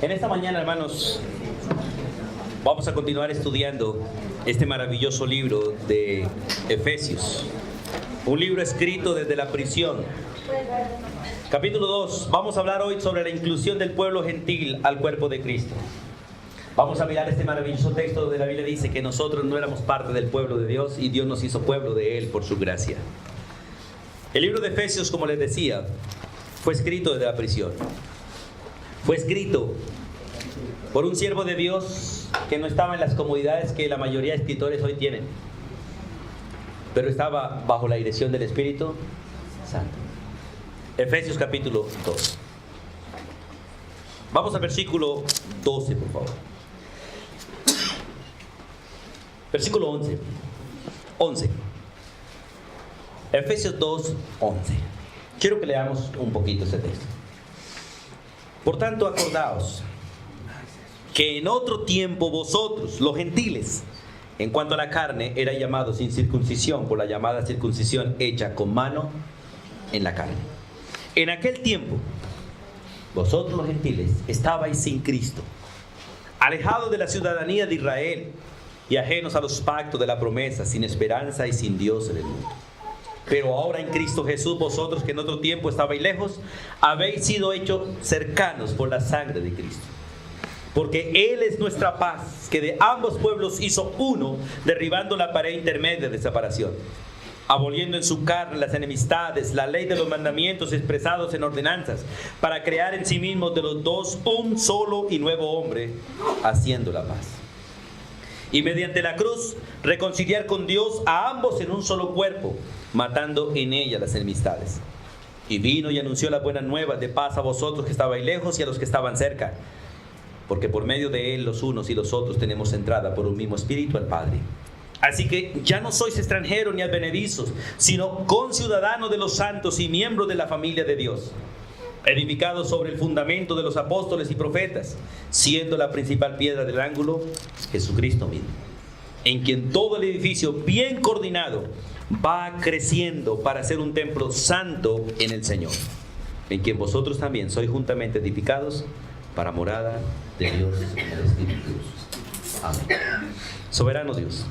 En esta mañana, hermanos, vamos a continuar estudiando este maravilloso libro de Efesios. Un libro escrito desde la prisión. Capítulo 2. Vamos a hablar hoy sobre la inclusión del pueblo gentil al cuerpo de Cristo. Vamos a mirar este maravilloso texto donde la Biblia dice que nosotros no éramos parte del pueblo de Dios y Dios nos hizo pueblo de Él por su gracia. El libro de Efesios, como les decía, fue escrito desde la prisión. Fue escrito por un siervo de Dios que no estaba en las comodidades que la mayoría de escritores hoy tienen, pero estaba bajo la dirección del Espíritu Santo. Efesios capítulo 2. Vamos al versículo 12, por favor. Versículo 11. Efesios 2, 11. Quiero que leamos un poquito ese texto. Por tanto, acordaos que en otro tiempo vosotros, los gentiles, en cuanto a la carne, erais llamados sin circuncisión por la llamada circuncisión hecha con mano en la carne. En aquel tiempo, vosotros los gentiles estabais sin Cristo, alejados de la ciudadanía de Israel y ajenos a los pactos de la promesa, sin esperanza y sin Dios en el mundo. Pero ahora en Cristo Jesús, vosotros que en otro tiempo estabais lejos, habéis sido hechos cercanos por la sangre de Cristo. Porque Él es nuestra paz, que de ambos pueblos hizo uno, derribando la pared intermedia de separación, aboliendo en su carne las enemistades, la ley de los mandamientos expresados en ordenanzas, para crear en sí mismos de los dos un solo y nuevo hombre, haciendo la paz. Y mediante la cruz reconciliar con Dios a ambos en un solo cuerpo, matando en ella las enemistades. Y vino y anunció las buenas nuevas de paz a vosotros que estabais lejos y a los que estaban cerca, porque por medio de Él los unos y los otros tenemos entrada por un mismo Espíritu al Padre. Así que ya no sois extranjeros ni advenedizos, sino conciudadanos de los santos y miembros de la familia de Dios, edificados sobre el fundamento de los apóstoles y profetas, siendo la principal piedra del ángulo Jesucristo mismo, en quien todo el edificio bien coordinado va creciendo para ser un templo santo en el Señor, en quien vosotros también sois juntamente edificados para morada de Dios en el Espíritu. Amén. Soberano Dios,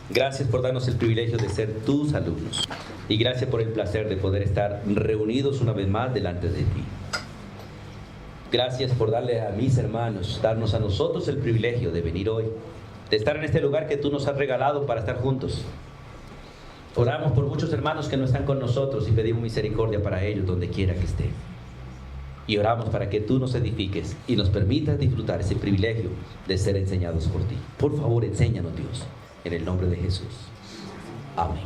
gracias por darnos el privilegio de ser tus alumnos y gracias por el placer de poder estar reunidos una vez más delante de ti. Gracias por darle a mis hermanos, darnos a nosotros el privilegio de venir hoy, de estar en este lugar que tú nos has regalado para estar juntos. Oramos por muchos hermanos que no están con nosotros y pedimos misericordia para ellos donde quiera que estén. Y oramos para que tú nos edifiques y nos permitas disfrutar ese privilegio de ser enseñados por ti. Por favor, enséñanos, Dios, en el nombre de Jesús. Amén.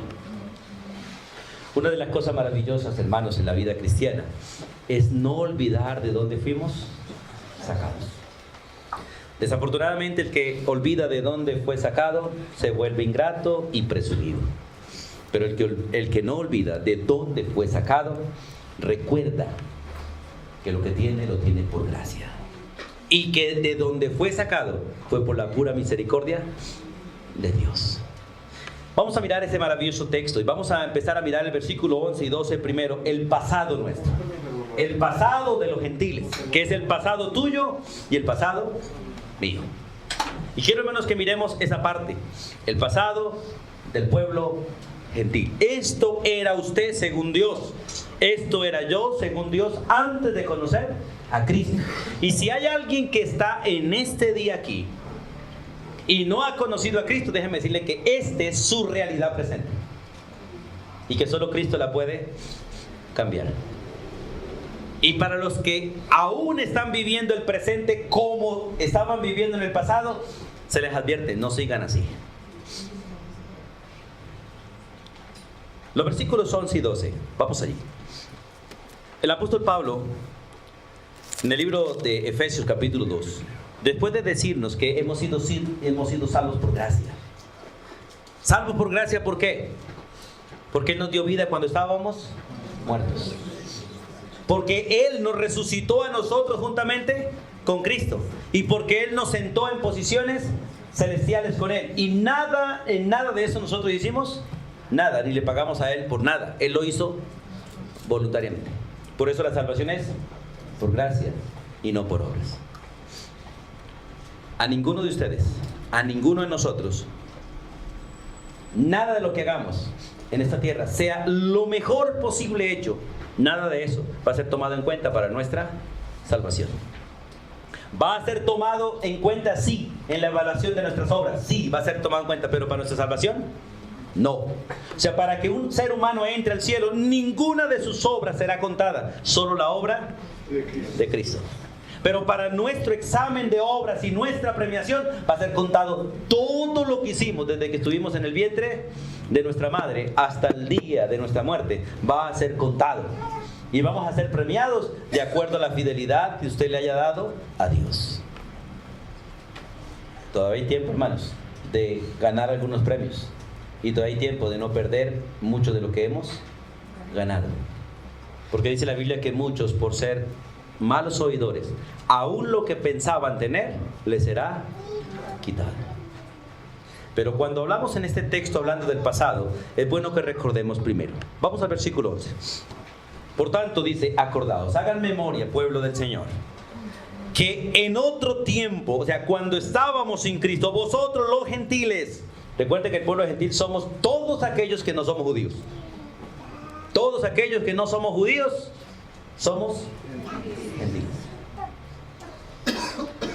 Una de las cosas maravillosas, hermanos, en la vida cristiana es no olvidar de dónde fuimos sacados. Desafortunadamente, el que olvida de dónde fue sacado se vuelve ingrato y presumido. Pero el que no olvida de dónde fue sacado, recuerda que lo que tiene, lo tiene por gracia. Y que de donde fue sacado, fue por la pura misericordia de Dios. Vamos a mirar ese maravilloso texto y vamos a empezar a mirar el versículo 11 y 12 primero, el pasado nuestro. El pasado de los gentiles, que es el pasado tuyo y el pasado mío. Y quiero, hermanos, que miremos esa parte, el pasado del pueblo gentil. Esto era usted según Dios. Esto era yo según Dios antes de conocer a Cristo. Y si hay alguien que está en este día aquí y no ha conocido a Cristo, déjeme decirle que esta es su realidad presente y que solo Cristo la puede cambiar. Y para los que aún están viviendo el presente como estaban viviendo en el pasado, se les advierte, no sigan así. Los versículos 11 y 12, vamos allí. El apóstol Pablo, en el libro de Efesios capítulo 2, después de decirnos que hemos sido salvos por gracia. Salvos por gracia, ¿por qué? Porque Él nos dio vida cuando estábamos muertos. Porque Él nos resucitó a nosotros juntamente con Cristo. Y porque Él nos sentó en posiciones celestiales con Él. Y en nada de eso nosotros hicimos nada, ni le pagamos a Él por nada. Él lo hizo voluntariamente. Por eso la salvación es por gracia. y no por obras. A ninguno de ustedes, a ninguno de nosotros, nada de lo que hagamos en esta tierra, sea lo mejor posible hecho, nada de eso va a ser tomado en cuenta para nuestra salvación. Va a ser tomado en cuenta, sí, en la evaluación de nuestras obras, sí, va a ser tomado en cuenta, pero para nuestra salvación, no. O sea, para que un ser humano entre al cielo, ninguna de sus obras será contada, solo la obra de Cristo. Pero para nuestro examen de obras y nuestra premiación va a ser contado todo lo que hicimos desde que estuvimos en el vientre de nuestra madre hasta el día de nuestra muerte. Va a ser contado. Y vamos a ser premiados de acuerdo a la fidelidad que usted le haya dado a Dios. Todavía hay tiempo, hermanos, de ganar algunos premios. Y todavía hay tiempo de no perder mucho de lo que hemos ganado. Porque dice la Biblia que muchos, por ser malos oidores, aún lo que pensaban tener les será quitado. Pero cuando hablamos en este texto hablando del pasado, es bueno que recordemos primero. Vamos al versículo 11. Por tanto dice, acordaos, hagan memoria, pueblo del Señor, que en otro tiempo, o sea, cuando estábamos sin Cristo, vosotros los gentiles, recuerden que el pueblo gentil somos todos aquellos que no somos judíos. Todos aquellos que no somos judíos somos gentiles.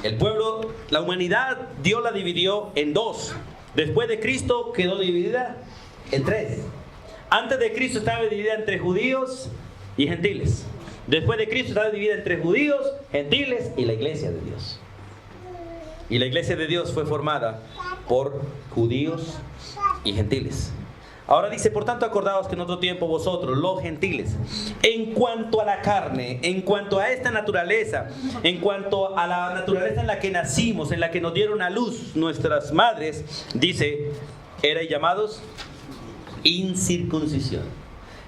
El pueblo, la humanidad, Dios la dividió en dos. Después de Cristo quedó dividida en tres. Antes de Cristo estaba dividida entre judíos y gentiles. Después de Cristo estaba dividida entre judíos, gentiles y la iglesia de Dios. Y la iglesia de Dios fue formada por judíos y gentiles. Ahora dice, por tanto, acordaos que en otro tiempo vosotros, los gentiles, en cuanto a la carne, en cuanto a esta naturaleza, en cuanto a la naturaleza en la que nacimos, en la que nos dieron a luz nuestras madres, dice, erais llamados incircuncisión.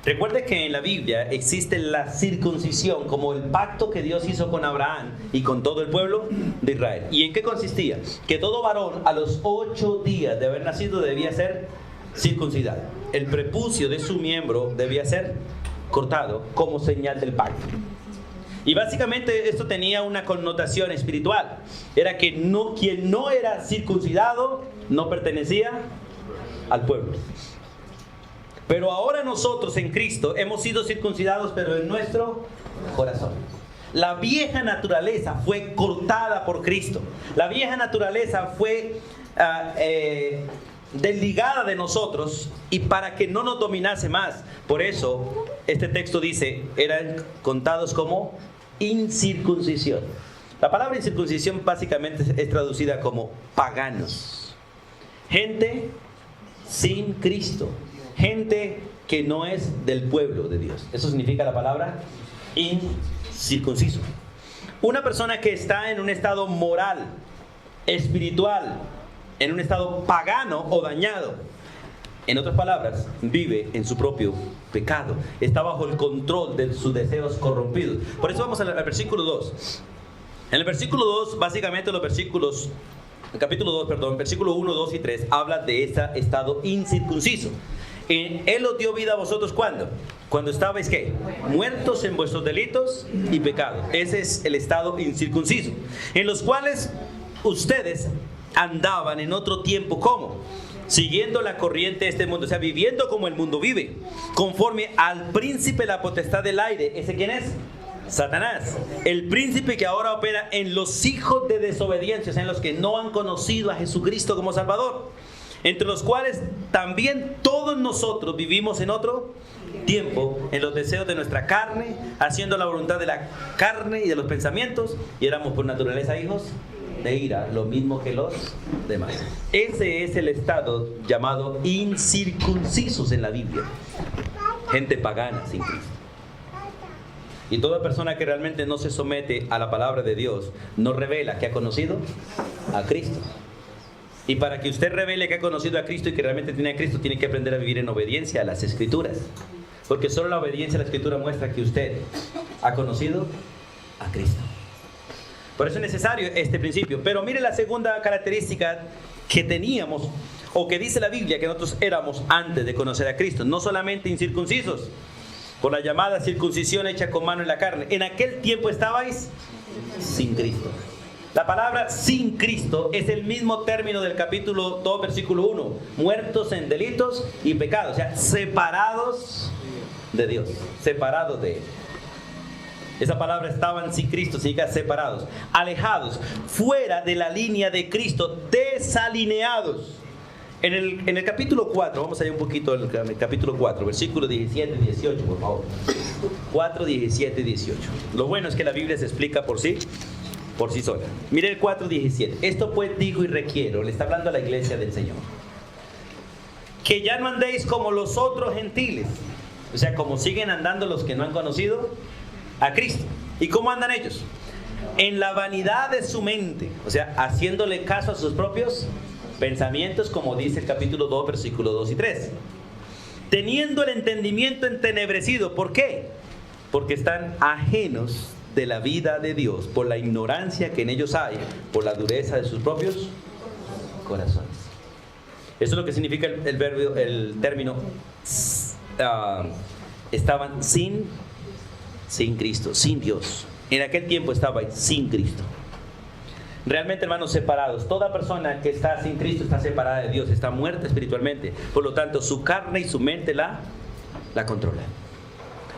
Recuerde que en la Biblia existe la circuncisión como el pacto que Dios hizo con Abraham y con todo el pueblo de Israel. ¿Y en qué consistía? Que todo varón a los 8 días de haber nacido debía ser circuncidado. El prepucio de su miembro debía ser cortado como señal del pacto. Y básicamente esto tenía una connotación espiritual. Era que quien no era circuncidado no pertenecía al pueblo. Pero ahora nosotros en Cristo hemos sido circuncidados, pero en nuestro corazón. La vieja naturaleza fue cortada por Cristo. La vieja naturaleza fue desligada de nosotros, y para que no nos dominase más. Por eso este texto dice, eran contados como incircuncisión. La palabra incircuncisión básicamente es traducida como paganos. Gente sin Cristo. Gente que no es del pueblo de Dios. Eso significa la palabra incircunciso. Una persona que está en un estado moral, espiritual, en un estado pagano o dañado. En otras palabras, vive en su propio pecado. Está bajo el control de sus deseos corrompidos. Por eso vamos al versículo 2. En el versículo 2, básicamente los versículos, el capítulo 2, perdón, versículo 1, 2 y 3, habla de ese estado incircunciso. Él os dio vida a vosotros, ¿cuándo? Cuando estabais, ¿qué? Muertos en vuestros delitos y pecados. Ese es el estado incircunciso. En los cuales ustedes andaban en otro tiempo, ¿cómo? Siguiendo la corriente de este mundo, o sea, viviendo como el mundo vive, conforme al príncipe de la potestad del aire. ¿Ese quién es? Satanás, el príncipe que ahora opera en los hijos de desobediencia, o sea, en los que no han conocido a Jesucristo como Salvador, entre los cuales también todos nosotros vivimos en otro tiempo, en los deseos de nuestra carne, haciendo la voluntad de la carne y de los pensamientos, y éramos por naturaleza hijos de ira, lo mismo que los demás. Ese es el estado llamado incircuncisos en la Biblia. Gente pagana sin Cristo. Y toda persona que realmente no se somete a la palabra de Dios no revela que ha conocido a Cristo. Y para que usted revele que ha conocido a Cristo y que realmente tiene a Cristo, tiene que aprender a vivir en obediencia a las Escrituras. Porque solo la obediencia a la Escritura muestra que usted ha conocido a Cristo. Por eso es necesario este principio. Pero mire la segunda característica que teníamos, o que dice la Biblia, que nosotros éramos antes de conocer a Cristo. No solamente incircuncisos, por la llamada circuncisión hecha con mano en la carne. En aquel tiempo estabais sin Cristo. La palabra sin Cristo es el mismo término del capítulo 2, versículo 1. Muertos en delitos y pecados. O sea, separados de Dios. Separados de Él. Esa palabra estaban sin Cristo, significa separados. Alejados. Fuera de la línea de Cristo. Desalineados. En el capítulo 4, vamos a ir un poquito al capítulo 4, versículos 17 y 18, por favor. 4, 17 y 18. Lo bueno es que la Biblia se explica por sí sola. Mire el 4:17. Esto pues digo y requiero, le está hablando a la iglesia del Señor, que ya no andéis como los otros gentiles, o sea, como siguen andando los que no han conocido a Cristo. ¿Y cómo andan ellos? En la vanidad de su mente, o sea, haciéndole caso a sus propios pensamientos, como dice el capítulo 2, versículos 2 y 3. Teniendo el entendimiento entenebrecido. ¿Por qué? Porque están ajenos de la vida de Dios, por la ignorancia que en ellos hay, por la dureza de sus propios corazones. Eso es lo que significa el término estaban sin Cristo, sin Dios. En aquel tiempo estaban sin Cristo. Realmente, hermanos, separados. Toda persona que está sin Cristo está separada de Dios, está muerta espiritualmente. Por lo tanto, su carne y su mente la controlan.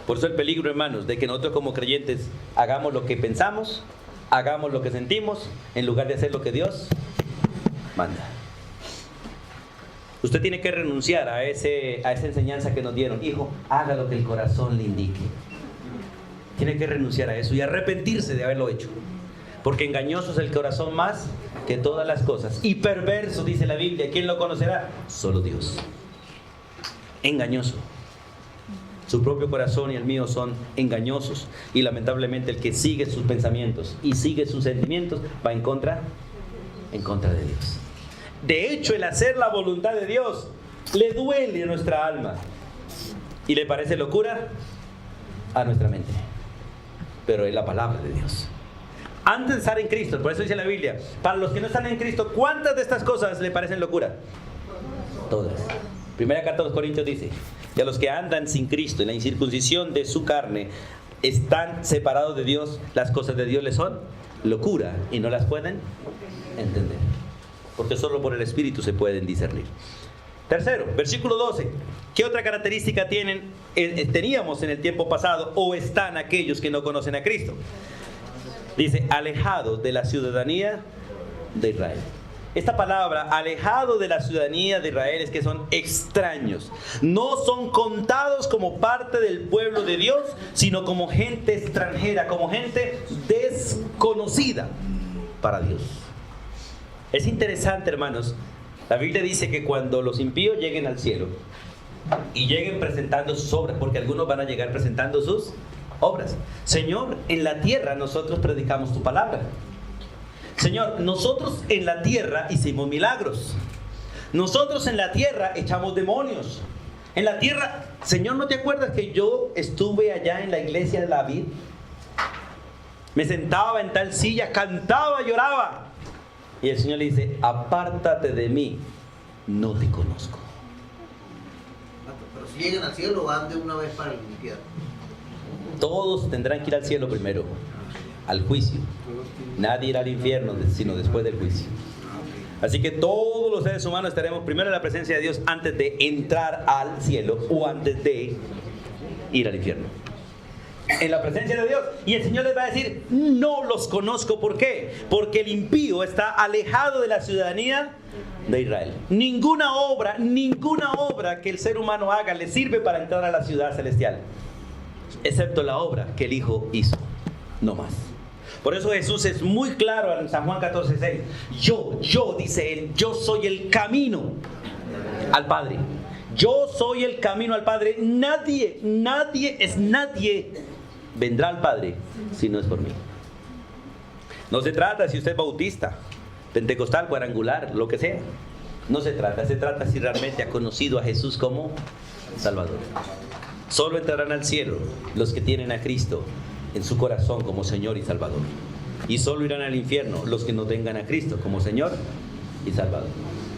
Por eso el peligro, hermanos, de que nosotros como creyentes hagamos lo que pensamos, hagamos lo que sentimos, en lugar de hacer lo que Dios manda. Usted tiene que renunciar a esa enseñanza que nos dieron. Hijo, haga lo que el corazón le indique. Tiene que renunciar a eso y arrepentirse de haberlo hecho. Porque engañoso es el corazón más que todas las cosas. Y perverso, dice la Biblia. ¿Quién lo conocerá? Solo Dios. Engañoso. Su propio corazón y el mío son engañosos. Y lamentablemente el que sigue sus pensamientos y sigue sus sentimientos va en contra de Dios. De hecho, el hacer la voluntad de Dios le duele a nuestra alma. Y le parece locura a nuestra mente. Pero es la palabra de Dios. Antes de estar en Cristo, por eso dice la Biblia, para los que no están en Cristo, ¿cuántas de estas cosas le parecen locura? Todas. Primera carta a los Corintios dice, y a los que andan sin Cristo, en la incircuncisión de su carne, están separados de Dios, las cosas de Dios les son locura y no las pueden entender. Porque solo por el Espíritu se pueden discernir. Tercero, versículo 12. ¿Qué otra característica teníamos en el tiempo pasado o están aquellos que no conocen a Cristo? Dice, alejados de la ciudadanía de Israel. Esta palabra, alejado de la ciudadanía de Israel, es que son extraños. No son contados como parte del pueblo de Dios, sino como gente extranjera, como gente desconocida para Dios. Es interesante, hermanos. La Biblia dice que cuando los impíos lleguen al cielo y lleguen presentando sus obras, porque algunos van a llegar presentando sus obras. Señor, en la tierra nosotros predicamos tu palabra. Señor, nosotros en la tierra hicimos milagros. Nosotros en la tierra echamos demonios. En la tierra, Señor, ¿no te acuerdas que yo estuve allá en la iglesia de David? Me sentaba en tal silla, cantaba, lloraba. Y el Señor le dice, apártate de mí, no te conozco. Pero si llegan al cielo, van de una vez para el infierno. Todos tendrán que ir al cielo primero, al juicio. Nadie irá al infierno sino después del juicio. Así que todos los seres humanos estaremos primero en la presencia de Dios antes de entrar al cielo o antes de ir al infierno. En la presencia de Dios. Y el Señor les va a decir, no los conozco. ¿Por qué? Porque el impío está alejado de la ciudadanía de Israel. Ninguna obra que el ser humano haga le sirve para entrar a la ciudad celestial, excepto la obra que el Hijo hizo, no más. Por eso Jesús es muy claro en San Juan 14:6. Yo, dice él, yo soy el camino al Padre. Yo soy el camino al Padre. Nadie vendrá al Padre si no es por mí. No se trata si usted es bautista, pentecostal, cuadrangular, lo que sea. No se trata si realmente ha conocido a Jesús como Salvador. Solo entrarán al cielo los que tienen a Cristo en su corazón como Señor y Salvador. Y solo irán al infierno los que no tengan a Cristo como Señor y Salvador.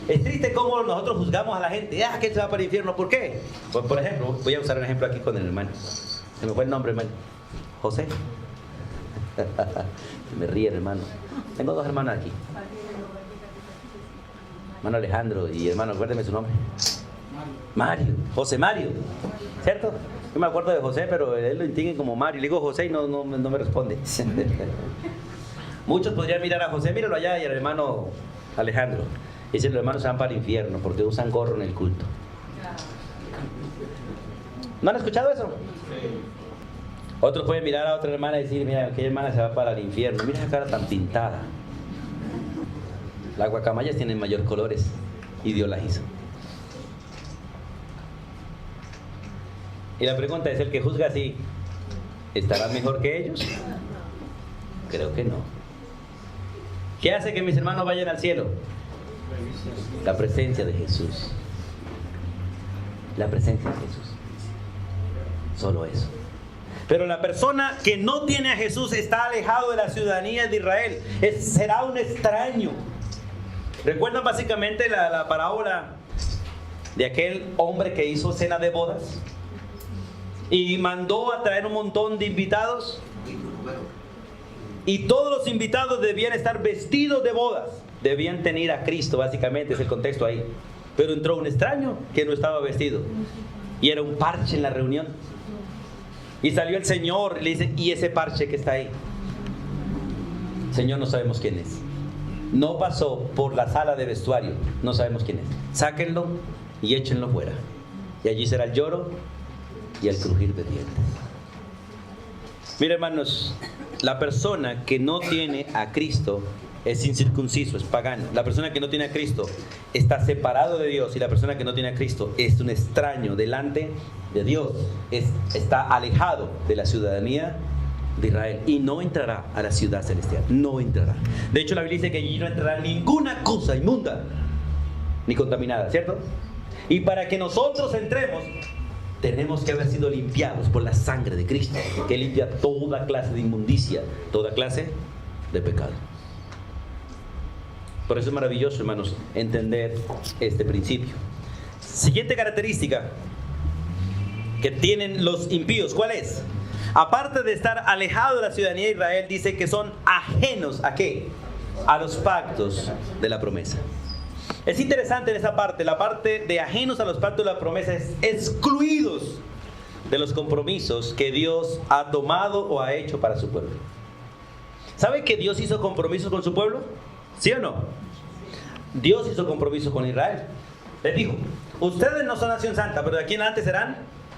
Es triste cómo nosotros juzgamos a la gente. Que él se va para el infierno. ¿Por qué? Pues, por ejemplo, voy a usar un ejemplo aquí con el hermano. Se me fue el nombre, hermano. José. Me ríe, hermano. Tengo dos hermanos aquí. Hermano Alejandro y hermano, acuérdeme su nombre. Mario. José Mario. ¿Cierto? Yo me acuerdo de José, pero él lo distingue como Mario. Le digo José y no me responde. Muchos podrían mirar a José, míralo allá, y al hermano Alejandro. Y dicen, los hermanos se van para el infierno porque usan gorro en el culto. ¿No han escuchado eso? Sí. Otros pueden mirar a otra hermana y decir, mira, aquella hermana se va para el infierno. Mira esa cara tan pintada. Las guacamayas tienen mayor colores y Dios las hizo. Y la pregunta es, ¿el que juzga así estará mejor que ellos? Creo que no. ¿Qué hace que mis hermanos vayan al cielo? La presencia de Jesús. La presencia de Jesús. Solo eso. Pero la persona que no tiene a Jesús está alejado de la ciudadanía de Israel. Será un extraño. ¿Recuerdan básicamente la parábola de aquel hombre que hizo cena de bodas? Y mandó a traer un montón de invitados. Y todos los invitados debían estar vestidos de bodas. Debían tener a Cristo, básicamente, es el contexto ahí. Pero entró un extraño que no estaba vestido. Y era un parche en la reunión. Y salió el Señor y le dice, ¿y ese parche que está ahí? Señor, no sabemos quién es. No pasó por la sala de vestuario. No sabemos quién es. Sáquenlo y échenlo fuera. Y allí será el lloro y el crujir de dientes. Mira, hermanos, la persona que no tiene a Cristo es incircunciso, es pagano. La persona que no tiene a Cristo está separado de Dios, y la persona que no tiene a Cristo es un extraño delante de Dios. Está alejado de la ciudadanía de Israel y no entrará a la ciudad celestial. No entrará. De hecho, la Biblia dice que allí no entrará ninguna cosa inmunda ni contaminada, ¿cierto? Y para que nosotros entremos, tenemos que haber sido limpiados por la sangre de Cristo, que limpia toda clase de inmundicia, toda clase de pecado. Por eso es maravilloso, hermanos, entender este principio. Siguiente característica que tienen los impíos, ¿cuál es? Aparte de estar alejados de la ciudadanía de Israel, dice que son ajenos ¿a qué? A los pactos de la promesa. Es interesante en esa parte, la parte de ajenos a los pactos de la promesa es excluidos de los compromisos que Dios ha tomado o ha hecho para su pueblo. ¿Sabe que Dios hizo compromisos con su pueblo? ¿Sí o no? Dios hizo compromisos con Israel. Les dijo, ustedes no son nación santa, pero de aquí en adelante serán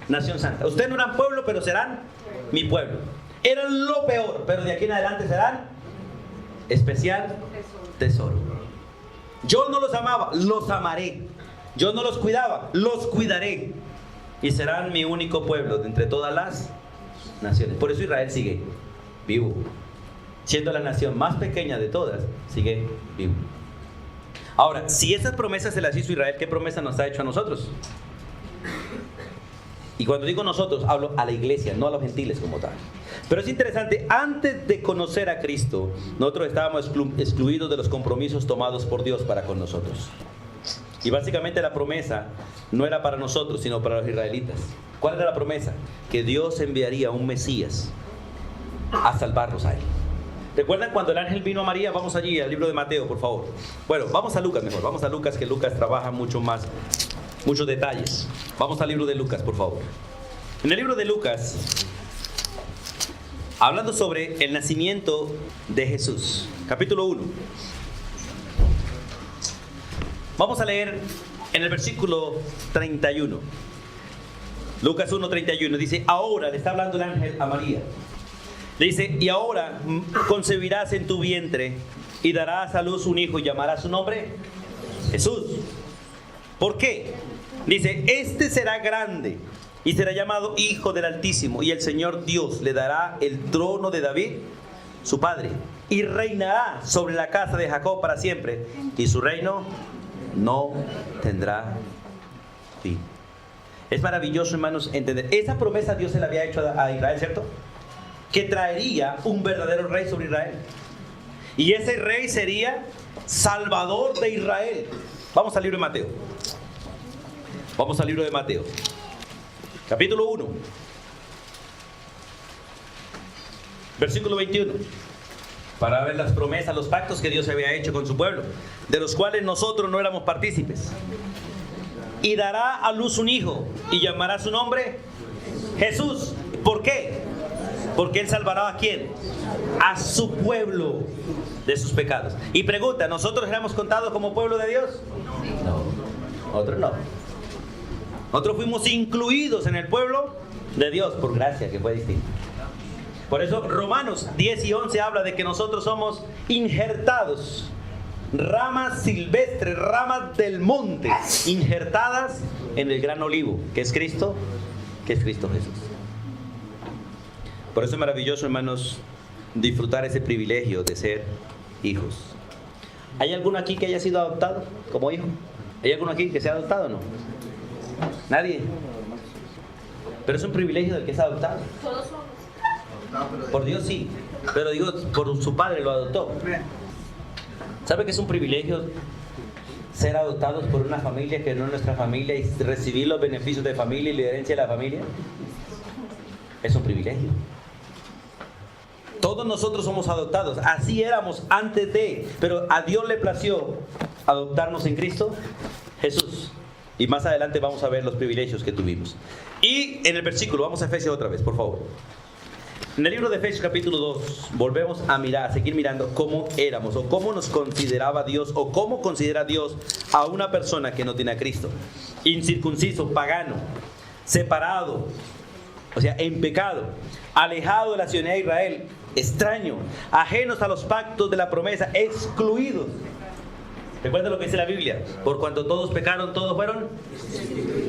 nación santa. Ustedes no eran pueblo, pero serán mi pueblo. Eran lo peor, pero de aquí en adelante serán especial tesoro. Yo no los amaba, los amaré. Yo no los cuidaba, los cuidaré. Y serán mi único pueblo de entre todas las naciones. Por eso Israel sigue vivo. Siendo la nación más pequeña de todas, sigue vivo. Ahora, si esas promesas se las hizo Israel, ¿qué promesa nos ha hecho a nosotros? Y cuando digo nosotros, hablo a la iglesia, no a los gentiles como tal. Pero es interesante, antes de conocer a Cristo, nosotros estábamos excluidos de los compromisos tomados por Dios para con nosotros. Y básicamente la promesa no era para nosotros, sino para los israelitas. ¿Cuál era la promesa? Que Dios enviaría un Mesías a salvarlos a él. ¿Recuerdan cuando el ángel vino a María? Vamos allí al libro de Mateo, por favor. Bueno, vamos a Lucas mejor. Vamos a Lucas, que Lucas trabaja muchos detalles. Vamos al libro de Lucas, por favor. En el libro de Lucas, hablando sobre el nacimiento de Jesús, capítulo 1. Vamos a leer en el versículo 31. Lucas 1:31 dice, ahora, le está hablando el ángel a María. Le dice, y ahora concebirás en tu vientre y darás a luz un hijo y llamarás su nombre Jesús. ¿Por qué? Dice, este será grande y será llamado Hijo del Altísimo, y el Señor Dios le dará el trono de David, su padre, y reinará sobre la casa de Jacob para siempre, y su reino no tendrá fin. Es maravilloso, hermanos, entender. Esa promesa Dios se la había hecho a Israel, ¿cierto? Que traería un verdadero rey sobre Israel. Y ese rey sería Salvador de Israel. Vamos al libro de Mateo. Vamos al libro de Mateo. Capítulo 1. Versículo 21. Para ver las promesas, los pactos que Dios había hecho con su pueblo, de los cuales nosotros no éramos partícipes. Y dará a luz un hijo, y llamará su nombre Jesús. ¿Por qué? Porque Él salvará ¿a quién? A su pueblo de sus pecados. Y pregunta, ¿nosotros éramos contados como pueblo de Dios? No, nosotros no. Nosotros fuimos incluidos en el pueblo de Dios por gracia, que fue distinto. Por eso Romanos 10 y 11 habla de que nosotros somos injertados, ramas silvestres, ramas del monte, injertadas en el gran olivo, que es Cristo Jesús. Por eso es maravilloso, hermanos, disfrutar ese privilegio de ser hijos. ¿Hay alguno aquí que haya sido adoptado como hijo? ¿Hay alguno aquí que sea adoptado o no? Nadie. Pero es un privilegio del que es adoptado. Todos somos. Por Dios sí, pero digo, por su padre lo adoptó. ¿Sabe que es un privilegio ser adoptados por una familia que no es nuestra familia y recibir los beneficios de familia y la herencia de la familia? Es un privilegio. Todos nosotros somos adoptados, así éramos antes de, pero a Dios le plació adoptarnos en Cristo Jesús. Y más adelante vamos a ver los privilegios que tuvimos. Y en el versículo, vamos a Efesios otra vez, por favor. En el libro de Efesios capítulo 2, volvemos a mirar, a seguir mirando cómo éramos, o cómo nos consideraba Dios, o cómo considera Dios a una persona que no tiene a Cristo. Incircunciso, pagano, separado, o sea, en pecado, alejado de la ciudadanía de Israel, extraño, ajenos a los pactos de la promesa, excluidos. Recuerda lo que dice la Biblia: por cuanto todos pecaron, todos fueron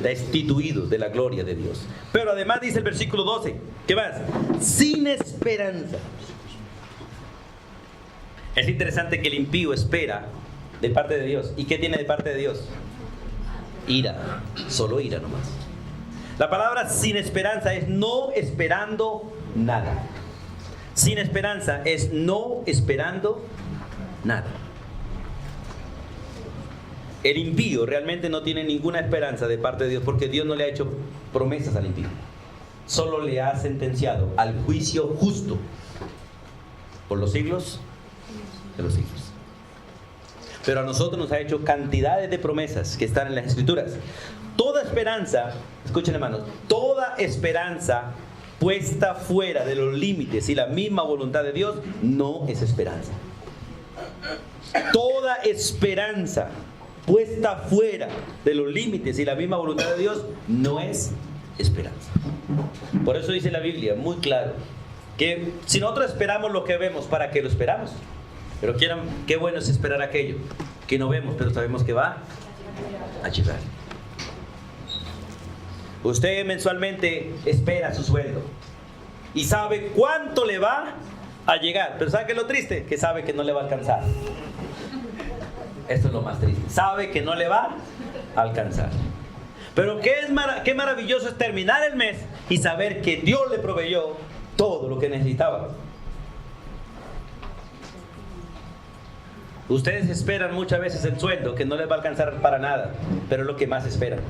destituidos de la gloria de Dios. Pero además dice el versículo 12, ¿qué más? Sin esperanza. Es interesante que el impío espera de parte de Dios. ¿Y qué tiene de parte de Dios? Ira, solo ira nomás. La palabra sin esperanza es no esperando nada. Sin esperanza es no esperando nada. El impío realmente no tiene ninguna esperanza de parte de Dios, porque Dios no le ha hecho promesas al impío. Solo le ha sentenciado al juicio justo por los siglos de los siglos. Pero a nosotros nos ha hecho cantidades de promesas que están en las Escrituras. Toda esperanza, escuchen hermanos, toda esperanza puesta fuera de los límites y la misma voluntad de Dios no es esperanza. Toda esperanza puesta fuera de los límites y la misma voluntad de Dios no es esperanza. Por eso dice la Biblia muy claro que si nosotros esperamos lo que vemos, ¿para qué lo esperamos? Pero qué bueno es esperar aquello que no vemos, pero sabemos que va a llegar. Usted mensualmente espera su sueldo y sabe cuánto le va a llegar, pero ¿sabe qué es lo triste? Que sabe que no le va a alcanzar. Esto es lo más triste. Sabe que no le va a alcanzar. Pero qué maravilloso es terminar el mes y saber que Dios le proveyó todo lo que necesitaba. Ustedes esperan muchas veces el sueldo que no les va a alcanzar para nada, pero es lo que más esperan.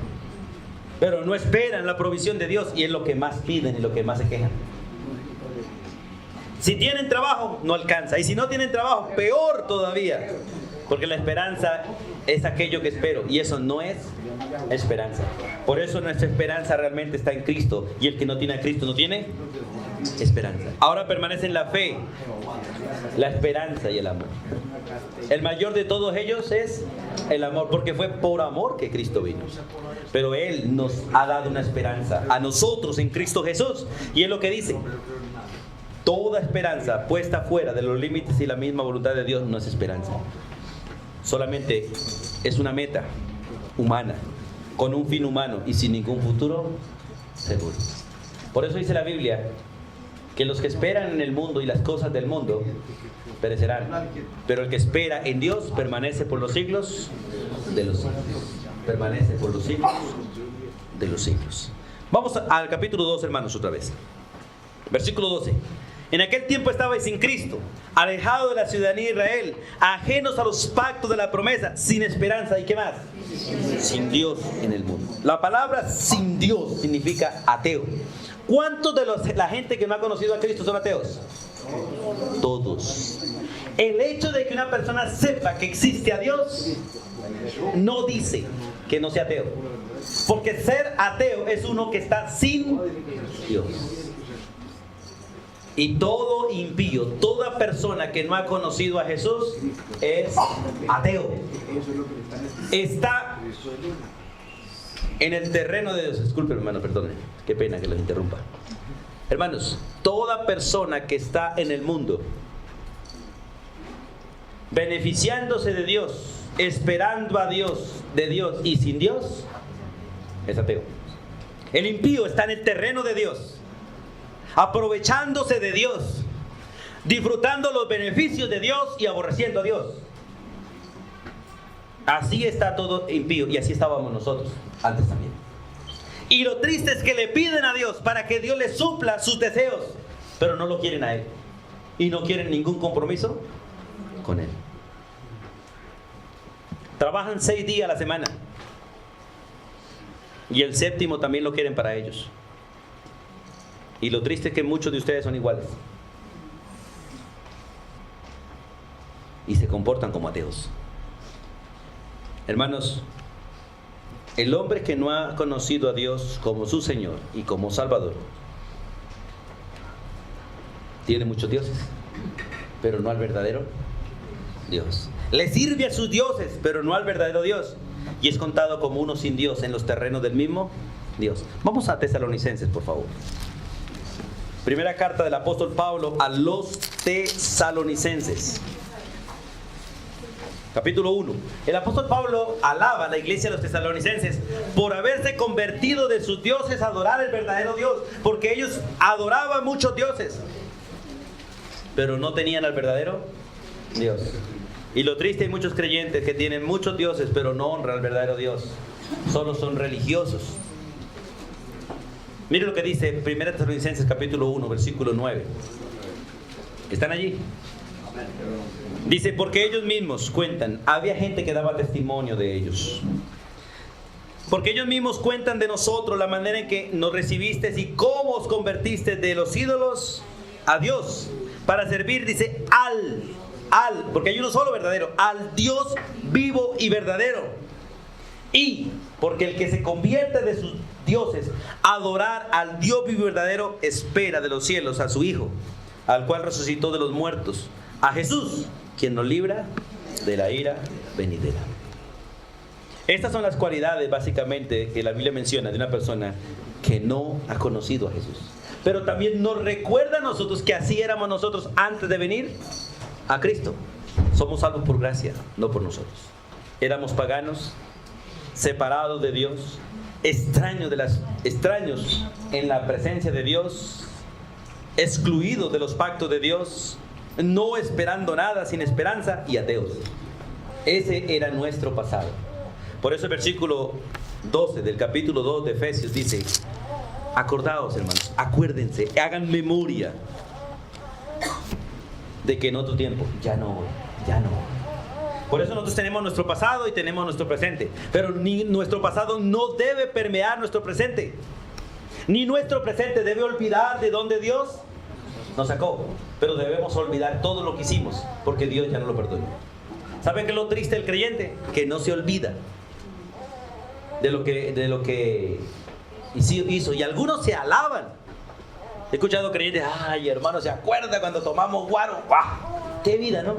Pero no esperan la provisión de Dios y es lo que más piden y lo que más se quejan. Si tienen trabajo, no alcanza. Y si no tienen trabajo, peor todavía. Porque la esperanza es aquello que espero. Y eso no es esperanza. Por eso nuestra esperanza realmente está en Cristo. Y el que no tiene a Cristo no tiene esperanza. Ahora permanecen la fe, la esperanza y el amor. El mayor de todos ellos es el amor. Porque fue por amor que Cristo vino. Pero Él nos ha dado una esperanza a nosotros en Cristo Jesús. Y es lo que dice: toda esperanza puesta fuera de los límites y la misma voluntad de Dios no es esperanza. Solamente es una meta humana, con un fin humano y sin ningún futuro seguro. Por eso dice la Biblia que los que esperan en el mundo y las cosas del mundo perecerán, pero el que espera en Dios permanece por los siglos de los siglos. Permanece por los siglos de los siglos. Vamos al capítulo 2, hermanos, otra vez. Versículo 12. En aquel tiempo estabais sin Cristo, alejados de la ciudadanía de Israel, ajenos a los pactos de la promesa, sin esperanza. ¿Y qué más? Sin Dios en el mundo. La palabra sin Dios significa ateo. ¿Cuántos de la gente que no ha conocido a Cristo son ateos? Todos. El hecho de que una persona sepa que existe a Dios no dice que no sea ateo. Porque ser ateo es uno que está sin Dios. Y todo impío, toda persona que no ha conocido a Jesús es ateo. Está en el terreno de Dios. Disculpe, hermano, perdone. Qué pena que los interrumpa. Hermanos, toda persona que está en el mundo beneficiándose de Dios, esperando a Dios, de Dios y sin Dios, es ateo. El impío está en el terreno de Dios, aprovechándose de Dios, disfrutando los beneficios de Dios y aborreciendo a Dios. Así está todo impío, y así estábamos nosotros antes también. Y lo triste es que le piden a Dios para que Dios les supla sus deseos, pero no lo quieren a Él y no quieren ningún compromiso con Él. Trabajan 6 días a la semana y el séptimo también lo quieren para ellos. Y lo triste es que muchos de ustedes son iguales y se comportan como ateos. Hermanos, el hombre que no ha conocido a Dios como su Señor y como Salvador tiene muchos dioses, pero no al verdadero Dios. Le sirve a sus dioses, pero no al verdadero Dios, y es contado como uno sin Dios en los terrenos del mismo Dios. Vamos a Tesalonicenses, por favor. Primera carta del apóstol Pablo a los Tesalonicenses, capítulo 1. El apóstol Pablo alaba a la iglesia de los tesalonicenses por haberse convertido de sus dioses a adorar el verdadero Dios, porque ellos adoraban muchos dioses, pero no tenían al verdadero Dios. Y lo triste, hay muchos creyentes que tienen muchos dioses, pero no honran al verdadero Dios. Solo son religiosos. Mire lo que dice 1 Tesalonicenses capítulo 1, versículo 9. ¿Están allí? Dice, porque ellos mismos cuentan, había gente que daba testimonio de ellos. Porque ellos mismos cuentan de nosotros la manera en que nos recibisteis y cómo os convertiste de los ídolos a Dios, para servir, dice, porque hay uno solo verdadero, al Dios vivo y verdadero. Y porque el que se convierte de sus dioses a adorar al Dios vivo y verdadero, espera de los cielos a su Hijo, al cual resucitó de los muertos, a Jesús, quien nos libra de la ira venidera. Estas son las cualidades básicamente que la Biblia menciona de una persona que no ha conocido a Jesús. Pero también nos recuerda a nosotros que así éramos nosotros antes de venir a Cristo. Somos salvos por gracia, no por nosotros. Éramos paganos, separados de Dios, extraños en la presencia de Dios, excluidos de los pactos de Dios, no esperando nada, sin esperanza, y ateos. Ese era nuestro pasado. Por eso el versículo 12 del capítulo 2 de Efesios dice, acordaos, hermanos, acuérdense, hagan memoria de que en otro tiempo, ya no. Por eso nosotros tenemos nuestro pasado y tenemos nuestro presente. Pero ni nuestro pasado no debe permear nuestro presente, ni nuestro presente debe olvidar de dónde Dios nos sacó. Pero debemos olvidar todo lo que hicimos, porque Dios ya no lo perdonó. ¿Saben qué es lo triste del creyente? Que no se olvida de lo que hizo. Y algunos se alaban. He escuchado creyentes, ay, hermano, ¿se acuerda cuando tomamos guaro? ¡Guau! ¡Qué vida!, ¿no?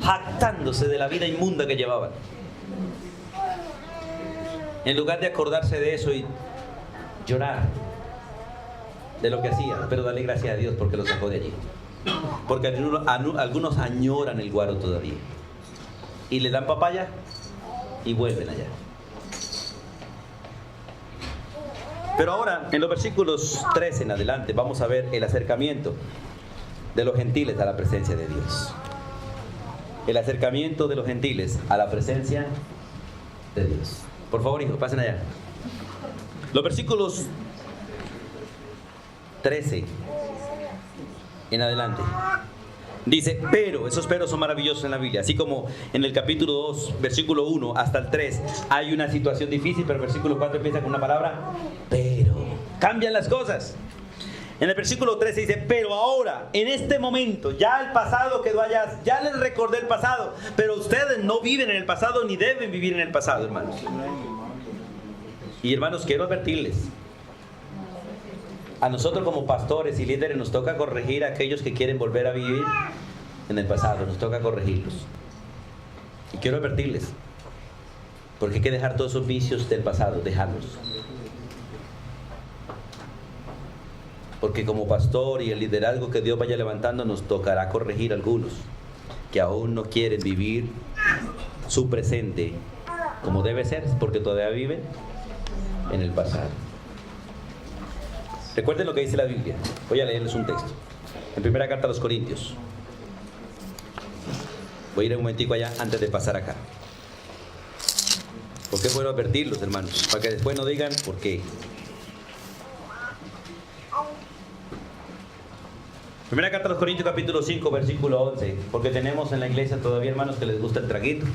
Jactándose de la vida inmunda que llevaban. En lugar de acordarse de eso y llorar de lo que hacía, pero darle gracias a Dios porque lo sacó de allí. Porque algunos añoran el guaro todavía. Y le dan papaya y vuelven allá. Pero ahora, en los versículos 13 en adelante, vamos a ver el acercamiento de los gentiles a la presencia de Dios. El acercamiento de los gentiles a la presencia de Dios. Por favor, hijos, pasen allá. Los versículos 13 en adelante. Dice, pero, esos peros son maravillosos en la Biblia. Así como en el capítulo 2, versículo 1 hasta el 3, hay una situación difícil, pero el versículo 4 empieza con una palabra, pero. Cambian las cosas. En el versículo 13 dice, pero ahora, en este momento, ya el pasado quedó allá, ya les recordé el pasado, pero ustedes no viven en el pasado ni deben vivir en el pasado, hermanos. Y hermanos, quiero advertirles, a nosotros como pastores y líderes nos toca corregir a aquellos que quieren volver a vivir en el pasado, nos toca corregirlos. Y quiero advertirles, porque hay que dejar todos esos vicios del pasado, dejarlos. Porque como pastor y el liderazgo que Dios vaya levantando, nos tocará corregir a algunos que aún no quieren vivir su presente como debe ser, porque todavía viven en el pasado. Recuerden lo que dice la Biblia. Voy a leerles un texto. En primera carta a los Corintios. Voy a ir un momentico allá antes de pasar acá. ¿Por qué puedo advertirlos, hermanos? Para que después no digan por qué. Primera carta a los Corintios, capítulo 5, versículo 11. Porque tenemos en la iglesia todavía hermanos que les gusta el traguito,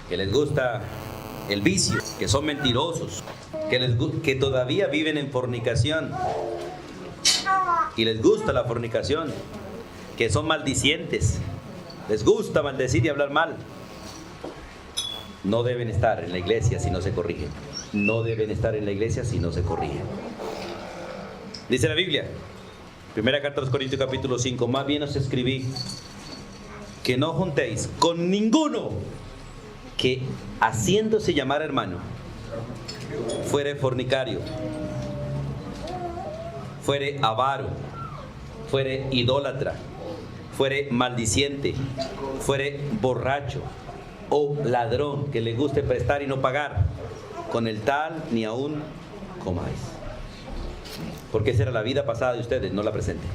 que les gusta el vicio, que son mentirosos, que todavía viven en fornicación y les gusta la fornicación, que son maldicientes, les gusta maldecir y hablar mal. No deben estar en la iglesia si no se corrigen. No deben estar en la iglesia si no se corrigen. Dice la Biblia, primera carta a los Corintios capítulo 5, más bien os escribí que no juntéis con ninguno que haciéndose llamar hermano fuere fornicario, fuere avaro, fuere idólatra, fuere maldiciente, fuere borracho o ladrón, que le guste prestar y no pagar. Con el tal ni aún comáis. Porque esa era la vida pasada de ustedes, no la presente.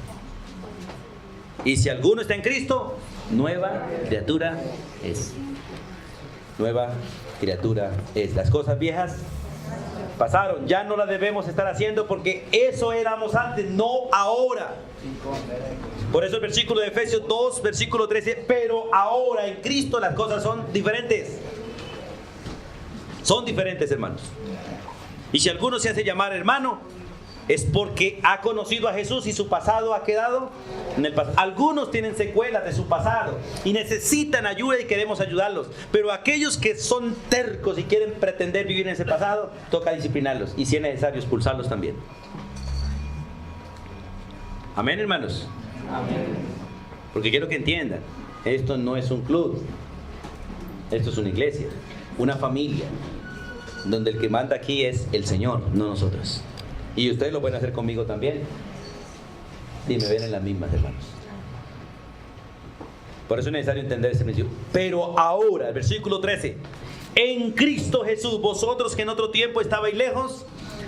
Y si alguno está en Cristo, nueva criatura es. Nueva criatura es. Las cosas viejas pasaron, ya no las debemos estar haciendo porque eso éramos antes, no ahora. Por eso el versículo de Efesios 2, versículo 13, pero ahora en Cristo las cosas son diferentes. Son diferentes, hermanos. Y si alguno se hace llamar hermano, es porque ha conocido a Jesús y su pasado ha quedado en el pasado. Algunos tienen secuelas de su pasado y necesitan ayuda y queremos ayudarlos. Pero aquellos que son tercos y quieren pretender vivir en ese pasado, toca disciplinarlos y si es necesario expulsarlos también. Amén, hermanos. Amén. Porque quiero que entiendan, esto no es un club, esto es una iglesia, una familia, donde el que manda aquí es el Señor, no nosotros. Y ustedes lo pueden hacer conmigo también. Y me ven en las mismas, hermanos. Por eso es necesario entender ese principio. Pero ahora, el versículo 13. En Cristo Jesús, vosotros que en otro tiempo estabais lejos,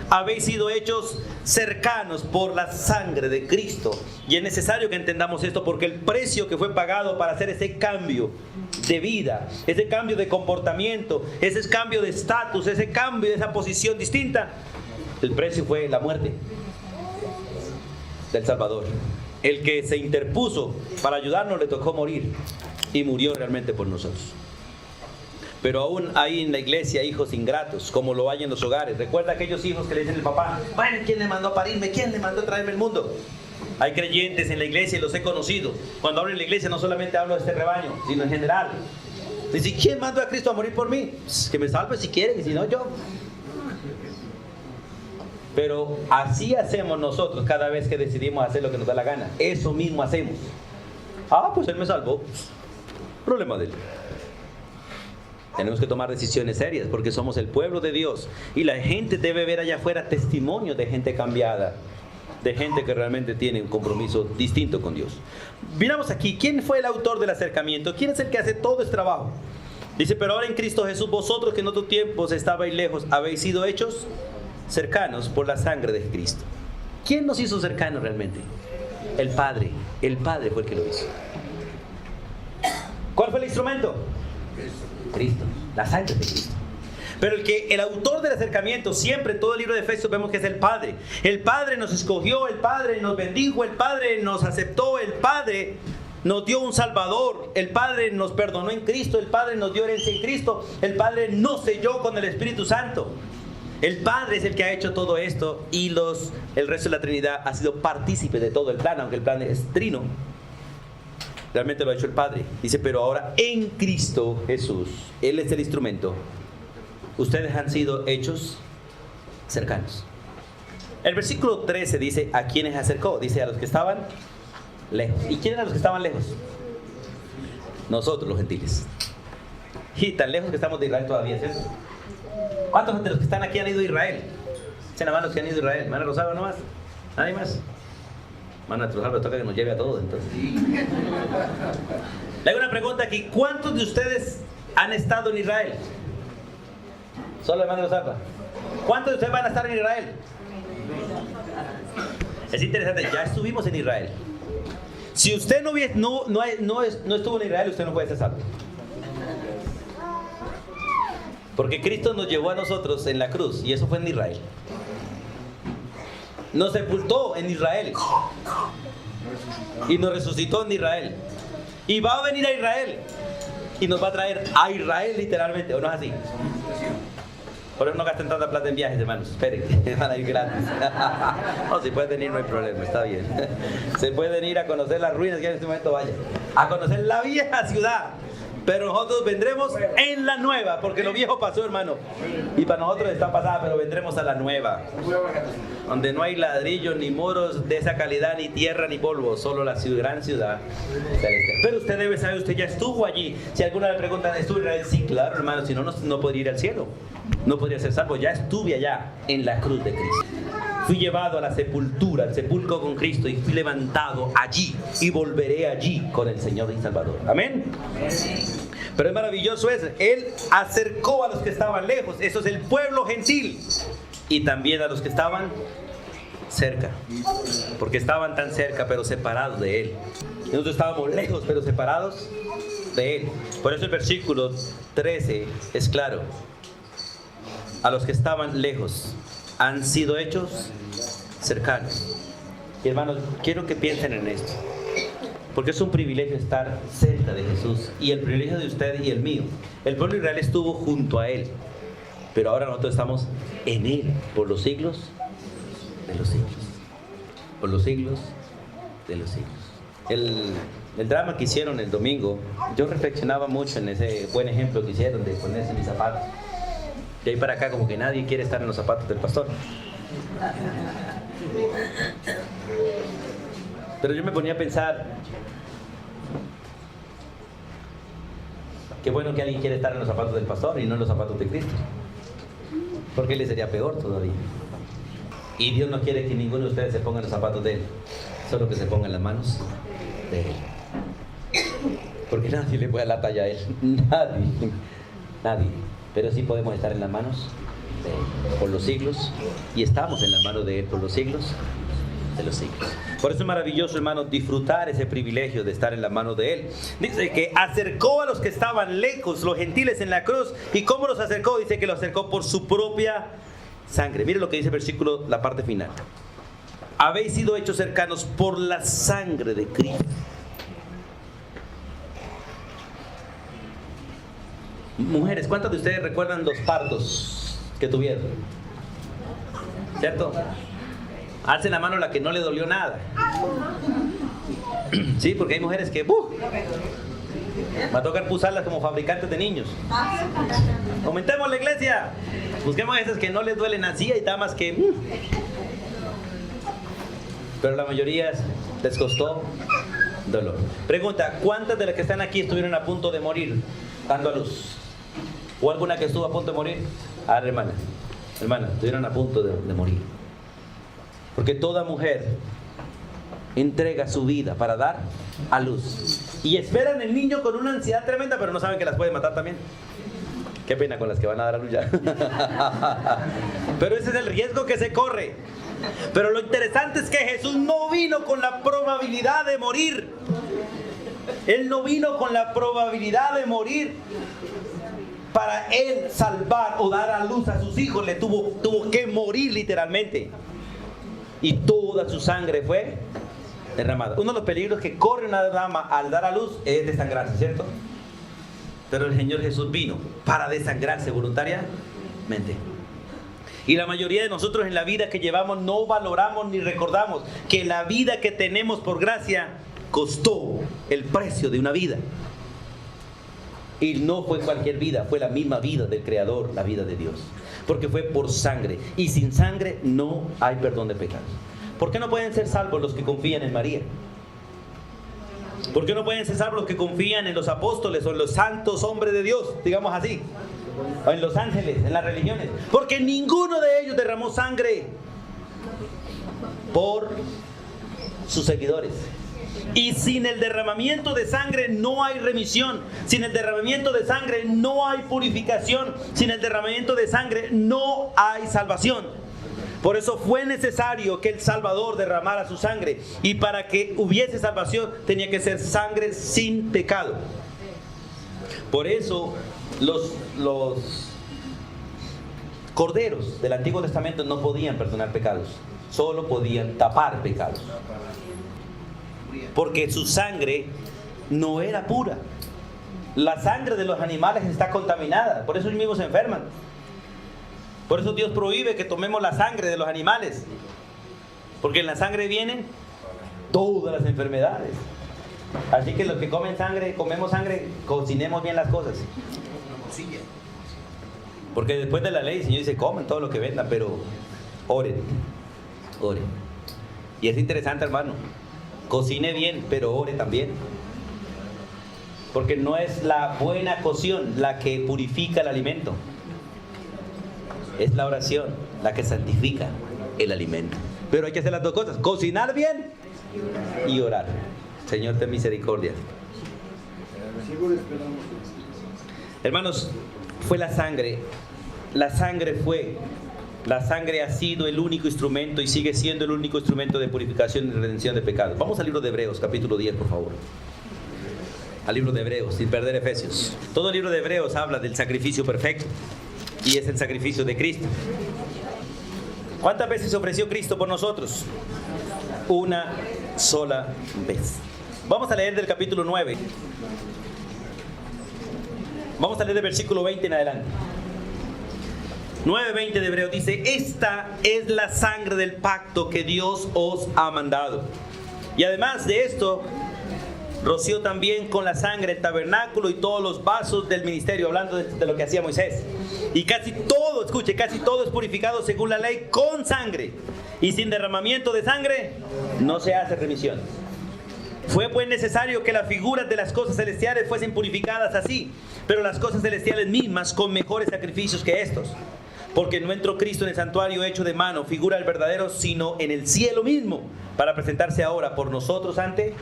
habéis sido hechos cercanos por la sangre de Cristo. Y es necesario que entendamos esto porque el precio que fue pagado para hacer ese cambio de vida, ese cambio de comportamiento, ese cambio de estatus, ese cambio de esa posición distinta, el precio fue la muerte del Salvador. El que se interpuso para ayudarnos le tocó morir y murió realmente por nosotros. Pero aún hay en la iglesia hijos ingratos, como lo hay en los hogares. Recuerda aquellos hijos que le dicen al papá: bueno, ¿quién le mandó a parirme? ¿Quién le mandó a traerme el mundo? Hay creyentes en la iglesia y los he conocido. Cuando hablo en la iglesia no solamente hablo de este rebaño, sino en general. Dice: ¿quién mandó a Cristo a morir por mí? Pues que me salve si quieren y si no yo. Pero así hacemos nosotros cada vez que decidimos hacer lo que nos da la gana. Eso mismo hacemos. Ah, pues Él me salvó. Problema de Él. Tenemos que tomar decisiones serias porque somos el pueblo de Dios. Y la gente debe ver allá afuera testimonio de gente cambiada. De gente que realmente tiene un compromiso distinto con Dios. Miramos aquí, ¿quién fue el autor del acercamiento? ¿Quién es el que hace todo este trabajo? Dice: pero ahora en Cristo Jesús, vosotros que en otro tiempo estabais lejos, habéis sido hechos cercanos por la sangre de Cristo. ¿Quién nos hizo cercanos realmente? El Padre. El Padre fue el que lo hizo. ¿Cuál fue el instrumento? Cristo. La sangre de Cristo. Pero el autor del acercamiento, siempre en todo el libro de Efesios vemos que es el Padre. El Padre nos escogió, el Padre nos bendijo, el Padre nos aceptó, el Padre nos dio un Salvador, el Padre nos perdonó en Cristo, el Padre nos dio herencia en Cristo, el Padre nos selló con el Espíritu Santo. El Padre es el que ha hecho todo esto y el resto de la Trinidad ha sido partícipe de todo el plan, aunque el plan es trino. Realmente lo ha hecho el Padre. Dice, pero ahora en Cristo Jesús, Él es el instrumento. Ustedes han sido hechos cercanos. El versículo 13 dice, ¿a quiénes acercó? Dice, a los que estaban lejos. ¿Y quiénes eran los que estaban lejos? Nosotros, los gentiles. Y tan lejos que estamos de Israel todavía, ¿cierto? ¿Cuántos de los que están aquí han ido a Israel? Echen la mano los que han ido a Israel. ¿Hermana Rosario nomás? ¿Nadie más? Hermana Rosario, toca que nos lleve a todos, entonces. Le hago una pregunta aquí. ¿Cuántos de ustedes han estado en Israel? Solo hermana Rosario. ¿Cuántos de ustedes van a estar en Israel? Es interesante, ya estuvimos en Israel. Si usted no estuvo en Israel, usted no puede ser salvo. Porque Cristo nos llevó a nosotros en la cruz y eso fue en Israel. Nos sepultó en Israel y nos resucitó en Israel. Y va a venir a Israel y nos va a traer a Israel literalmente, ¿o no es así? Por eso no gasten tanta plata en viajes, hermanos. Esperen, que van a ir gratis. No, si pueden venir no hay problema, está bien. Se pueden ir a conocer las ruinas que en este momento vayan. A conocer la vieja ciudad. Pero nosotros vendremos en la nueva, porque lo viejo pasó, hermano. Y para nosotros está pasada, pero vendremos a la nueva. Donde no hay ladrillos, ni muros de esa calidad, ni tierra, ni polvo. Solo la gran ciudad celeste. Pero usted debe saber, usted ya estuvo allí. Si alguna le pregunta, ¿estuvo en Israel? Sí, claro, hermano. Si no, no podría ir al cielo. No podría ser salvo. Ya estuve allá, en la cruz de Cristo. Fui llevado a la sepultura, al sepulcro con Cristo, y fui levantado allí, y volveré allí con el Señor y Salvador. Amén. Pero es maravilloso eso. Él acercó a los que estaban lejos. Eso es el pueblo gentil. Y también a los que estaban cerca. Porque estaban tan cerca, pero separados de Él. Nosotros estábamos lejos, pero separados de Él. Por eso el versículo 13 es claro. A los que estaban lejos han sido hechos cercanos. Y hermanos, quiero que piensen en esto. Porque es un privilegio estar cerca de Jesús. Y el privilegio de usted y el mío. El pueblo de Israel estuvo junto a Él. Pero ahora nosotros estamos en Él. Por los siglos de los siglos. Por los siglos de los siglos. El drama que hicieron el domingo, yo reflexionaba mucho en ese buen ejemplo que hicieron de ponerse mis zapatos. De ahí para acá como que nadie quiere estar en los zapatos del pastor. Pero yo me ponía a pensar, qué bueno que alguien quiere estar en los zapatos del pastor y no en los zapatos de Cristo. Porque le sería peor todavía. Y Dios no quiere que ninguno de ustedes se ponga en los zapatos de Él, solo que se ponga en las manos de Él. Porque nadie le puede dar la talla a Él. Nadie. Pero sí podemos estar en las manos de Él por los siglos. Y estamos en las manos de Él por los siglos de los siglos. Por eso es maravilloso, hermano, disfrutar ese privilegio de estar en las manos de Él. Dice que acercó a los que estaban lejos, los gentiles en la cruz. ¿Y cómo los acercó? Dice que los acercó por su propia sangre. Mire lo que dice el versículo, la parte final. Habéis sido hechos cercanos por la sangre de Cristo. Mujeres, ¿cuántas de ustedes recuerdan los partos que tuvieron? ¿Cierto? Alcen la mano la que no le dolió nada. Sí, porque hay mujeres que va a tocar pusarlas como fabricantes de niños. Aumentemos la iglesia. Busquemos esas que no les duelen así. Hay damas que pero la mayoría les costó dolor. Pregunta, ¿cuántas de las que están aquí estuvieron a punto de morir dando a luz? ¿O alguna que estuvo a punto de morir? Hermana, estuvieron a punto de morir. Porque toda mujer entrega su vida para dar a luz. Y esperan el niño con una ansiedad tremenda, pero no saben que las puede matar también. Qué pena con las que van a dar a luz ya. Pero ese es el riesgo que se corre. Pero lo interesante es que Jesús no vino con la probabilidad de morir. Él no vino con la probabilidad de morir. Para Él salvar o dar a luz a sus hijos, le tuvo que morir literalmente. Y toda su sangre fue derramada. Uno de los peligros que corre una dama al dar a luz es desangrarse, ¿cierto? Pero el Señor Jesús vino para desangrarse voluntariamente. Y la mayoría de nosotros en la vida que llevamos no valoramos ni recordamos que la vida que tenemos por gracia costó el precio de una vida. Y no fue cualquier vida, fue la misma vida del Creador, la vida de Dios. Porque fue por sangre. Y sin sangre no hay perdón de pecados. ¿Por qué no pueden ser salvos los que confían en María? ¿Por qué no pueden ser salvos los que confían en los apóstoles o en los santos hombres de Dios, digamos así? O en los ángeles, en las religiones. Porque ninguno de ellos derramó sangre por sus seguidores. Y sin el derramamiento de sangre no hay remisión. Sin el derramamiento de sangre no hay purificación. Sin el derramamiento de sangre no hay salvación. Por eso fue necesario que el Salvador derramara su sangre. Y para que hubiese salvación tenía que ser sangre sin pecado. Por eso los corderos del Antiguo Testamento no podían perdonar pecados. Solo podían tapar pecados. Porque su sangre no era pura. La sangre de los animales está contaminada. Por eso ellos mismos se enferman. Por eso Dios prohíbe que tomemos la sangre de los animales. Porque en la sangre vienen todas las enfermedades. Así que los que comen sangre, comemos sangre, cocinemos bien las cosas. Porque después de la ley el Señor dice, comen todo lo que vendan, pero oren. Oren. Y es interesante, hermano. Cocine bien, pero ore también. Porque no es la buena cocción la que purifica el alimento. Es la oración la que santifica el alimento. Pero hay que hacer las dos cosas. Cocinar bien y orar. Señor, ten misericordia. Hermanos, fue la sangre. La sangre fue. La sangre ha sido el único instrumento y sigue siendo el único instrumento de purificación y redención de pecados. Vamos al libro de Hebreos, capítulo 10, por favor. Al libro de Hebreos, sin perder Efesios. Todo el libro de Hebreos habla del sacrificio perfecto y es el sacrificio de Cristo. ¿Cuántas veces se ofreció Cristo por nosotros? Una sola vez. Vamos a leer del capítulo 9. Vamos a leer del versículo 20 en adelante. 9:20 de Hebreos dice: esta es la sangre del pacto que Dios os ha mandado. Y además de esto, roció también con la sangre el tabernáculo y todos los vasos del ministerio, hablando de lo que hacía Moisés. Y casi todo, escuche, casi todo es purificado según la ley con sangre. Y sin derramamiento de sangre no se hace remisión. Fue pues necesario que las figuras de las cosas celestiales fuesen purificadas así, pero las cosas celestiales mismas con mejores sacrificios que estos. Porque no entró Cristo en el santuario hecho de mano, figura del verdadero, sino en el cielo mismo, para presentarse ahora por nosotros ante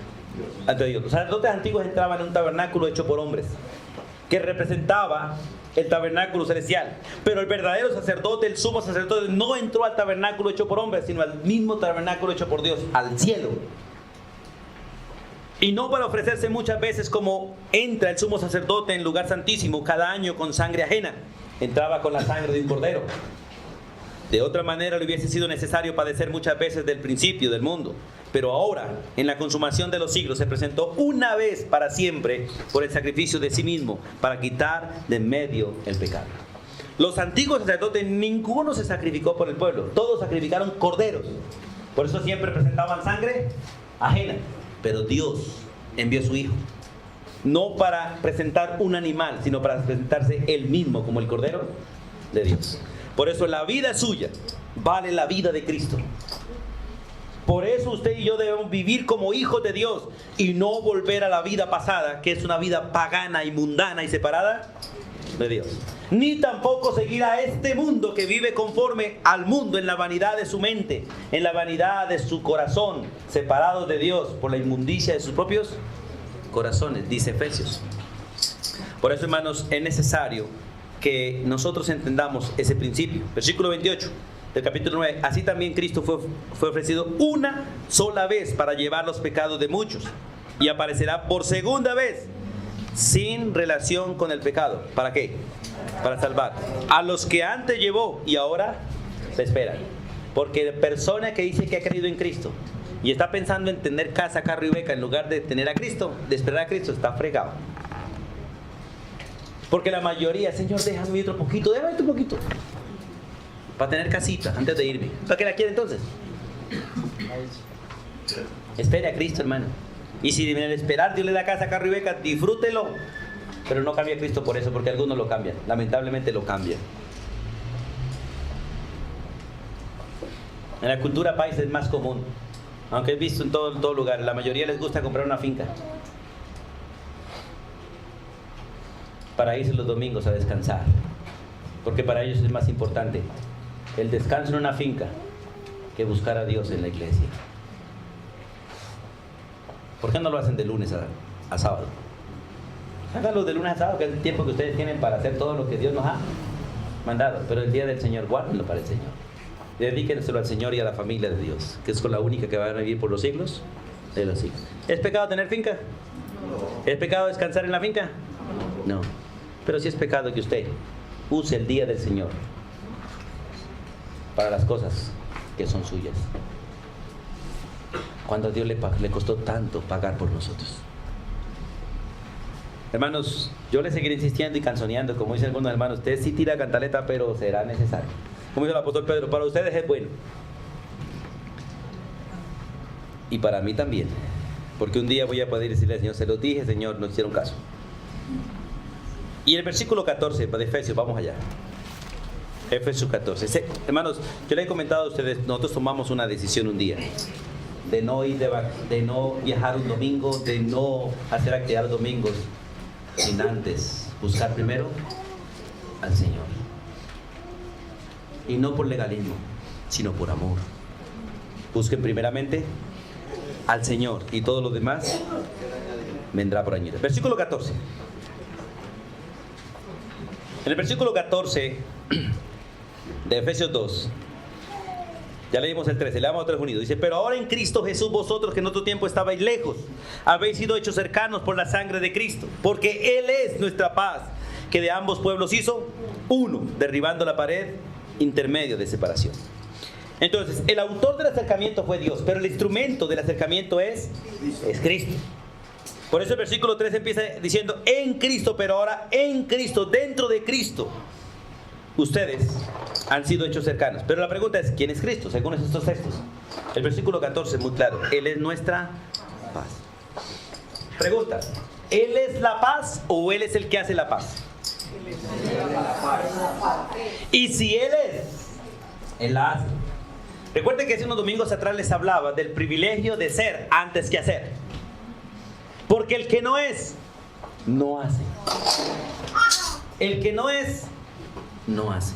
Dios. Los sacerdotes antiguos entraban en un tabernáculo hecho por hombres, que representaba el tabernáculo celestial. Pero el verdadero sacerdote, el sumo sacerdote, no entró al tabernáculo hecho por hombres, sino al mismo tabernáculo hecho por Dios, al cielo. Y no para ofrecerse muchas veces como entra el sumo sacerdote en el lugar santísimo cada año con sangre ajena. Entraba con la sangre de un cordero. De otra manera le hubiese sido necesario padecer muchas veces del principio del mundo. Pero ahora, en la consumación de los siglos, se presentó una vez para siempre por el sacrificio de sí mismo, para quitar de en medio el pecado. Los antiguos sacerdotes, ninguno se sacrificó por el pueblo. Todos sacrificaron corderos. Por eso siempre presentaban sangre ajena. Pero Dios envió a su Hijo. No para presentar un animal, sino para presentarse Él mismo como el Cordero de Dios. Por eso la vida suya vale la vida de Cristo. Por eso usted y yo debemos vivir como hijos de Dios y no volver a la vida pasada, que es una vida pagana y mundana y separada de Dios. Ni tampoco seguir a este mundo que vive conforme al mundo en la vanidad de su mente, en la vanidad de su corazón, separados de Dios por la inmundicia de sus propios corazones, dice Efesios. Por eso, hermanos, es necesario que nosotros entendamos ese principio. Versículo 28 del capítulo 9. Así también Cristo fue ofrecido una sola vez para llevar los pecados de muchos, y aparecerá por segunda vez sin relación con el pecado. ¿Para qué? Para salvar a los que antes llevó y ahora se esperan. Porque la persona que dice que ha creído en Cristo y está pensando en tener casa, carro y beca en lugar de tener a Cristo, de esperar a Cristo, está fregado. Porque la mayoría, Señor, déjame otro poquito, déjame otro poquito. para tener casita antes de irme. ¿Para qué la quiere entonces? Espere a Cristo, hermano. Y si en el esperar Dios le da casa, carro y beca, disfrútelo. Pero no cambia a Cristo por eso, porque algunos lo cambian. Lamentablemente lo cambian. En la cultura paisa es más común. Aunque he visto en todo lugar, la mayoría les gusta comprar una finca para irse los domingos a descansar, porque para ellos es más importante el descanso en una finca que buscar a Dios en la iglesia. ¿Por qué no lo hacen de lunes a sábado? Háganlo de lunes a sábado, que es el tiempo que ustedes tienen para hacer todo lo que Dios nos ha mandado. Pero el día del Señor, guárdenlo para el Señor. Dedíquenselo al Señor y a la familia de Dios, que es con la única que van a vivir por los siglos de los siglos. ¿Es pecado tener finca? ¿Es pecado descansar en la finca? No. Pero sí es pecado que usted use el día del Señor para las cosas que son suyas. Cuando a Dios le costó tanto pagar por nosotros. Hermanos, yo les seguiré insistiendo y canzoneando, como dice algunos hermanos. Usted sí tira cantaleta, pero será necesario. Como dice el apóstol Pedro, para ustedes es bueno. Y para mí también. Porque un día voy a poder decirle al Señor, se lo dije, Señor, no hicieron caso. Y el versículo 14 de Efesios, vamos allá. Efesios 14. Hermanos, yo les he comentado a ustedes, nosotros tomamos una decisión un día. De no ir de no viajar un domingo, de no hacer actividad domingos, sin antes buscar primero al Señor. Y no por legalismo, sino por amor. Busquen primeramente al Señor y todo lo demás vendrá por añadir. Versículo 14. En el versículo 14 de Efesios 2, ya leímos el 13, leamos otra vez unido. Dice, pero ahora en Cristo Jesús, vosotros que en otro tiempo estabais lejos, habéis sido hechos cercanos por la sangre de Cristo, porque Él es nuestra paz, que de ambos pueblos hizo uno, derribando la pared intermedio de separación. Entonces, el autor del acercamiento fue Dios, pero el instrumento del acercamiento es Cristo. Por eso el versículo 3 empieza diciendo, en Cristo, pero ahora en Cristo, dentro de Cristo, ustedes han sido hechos cercanos. Pero la pregunta es, ¿quién es Cristo? Según estos textos. El versículo 14 es muy claro. Él es nuestra paz. Pregunta, ¿Él es la paz o Él es el que hace la paz? Y si Él es, Él la hace. Recuerden que hace unos domingos atrás les hablaba del privilegio de ser antes que hacer. Porque el que no es, no hace. El que no es, no hace.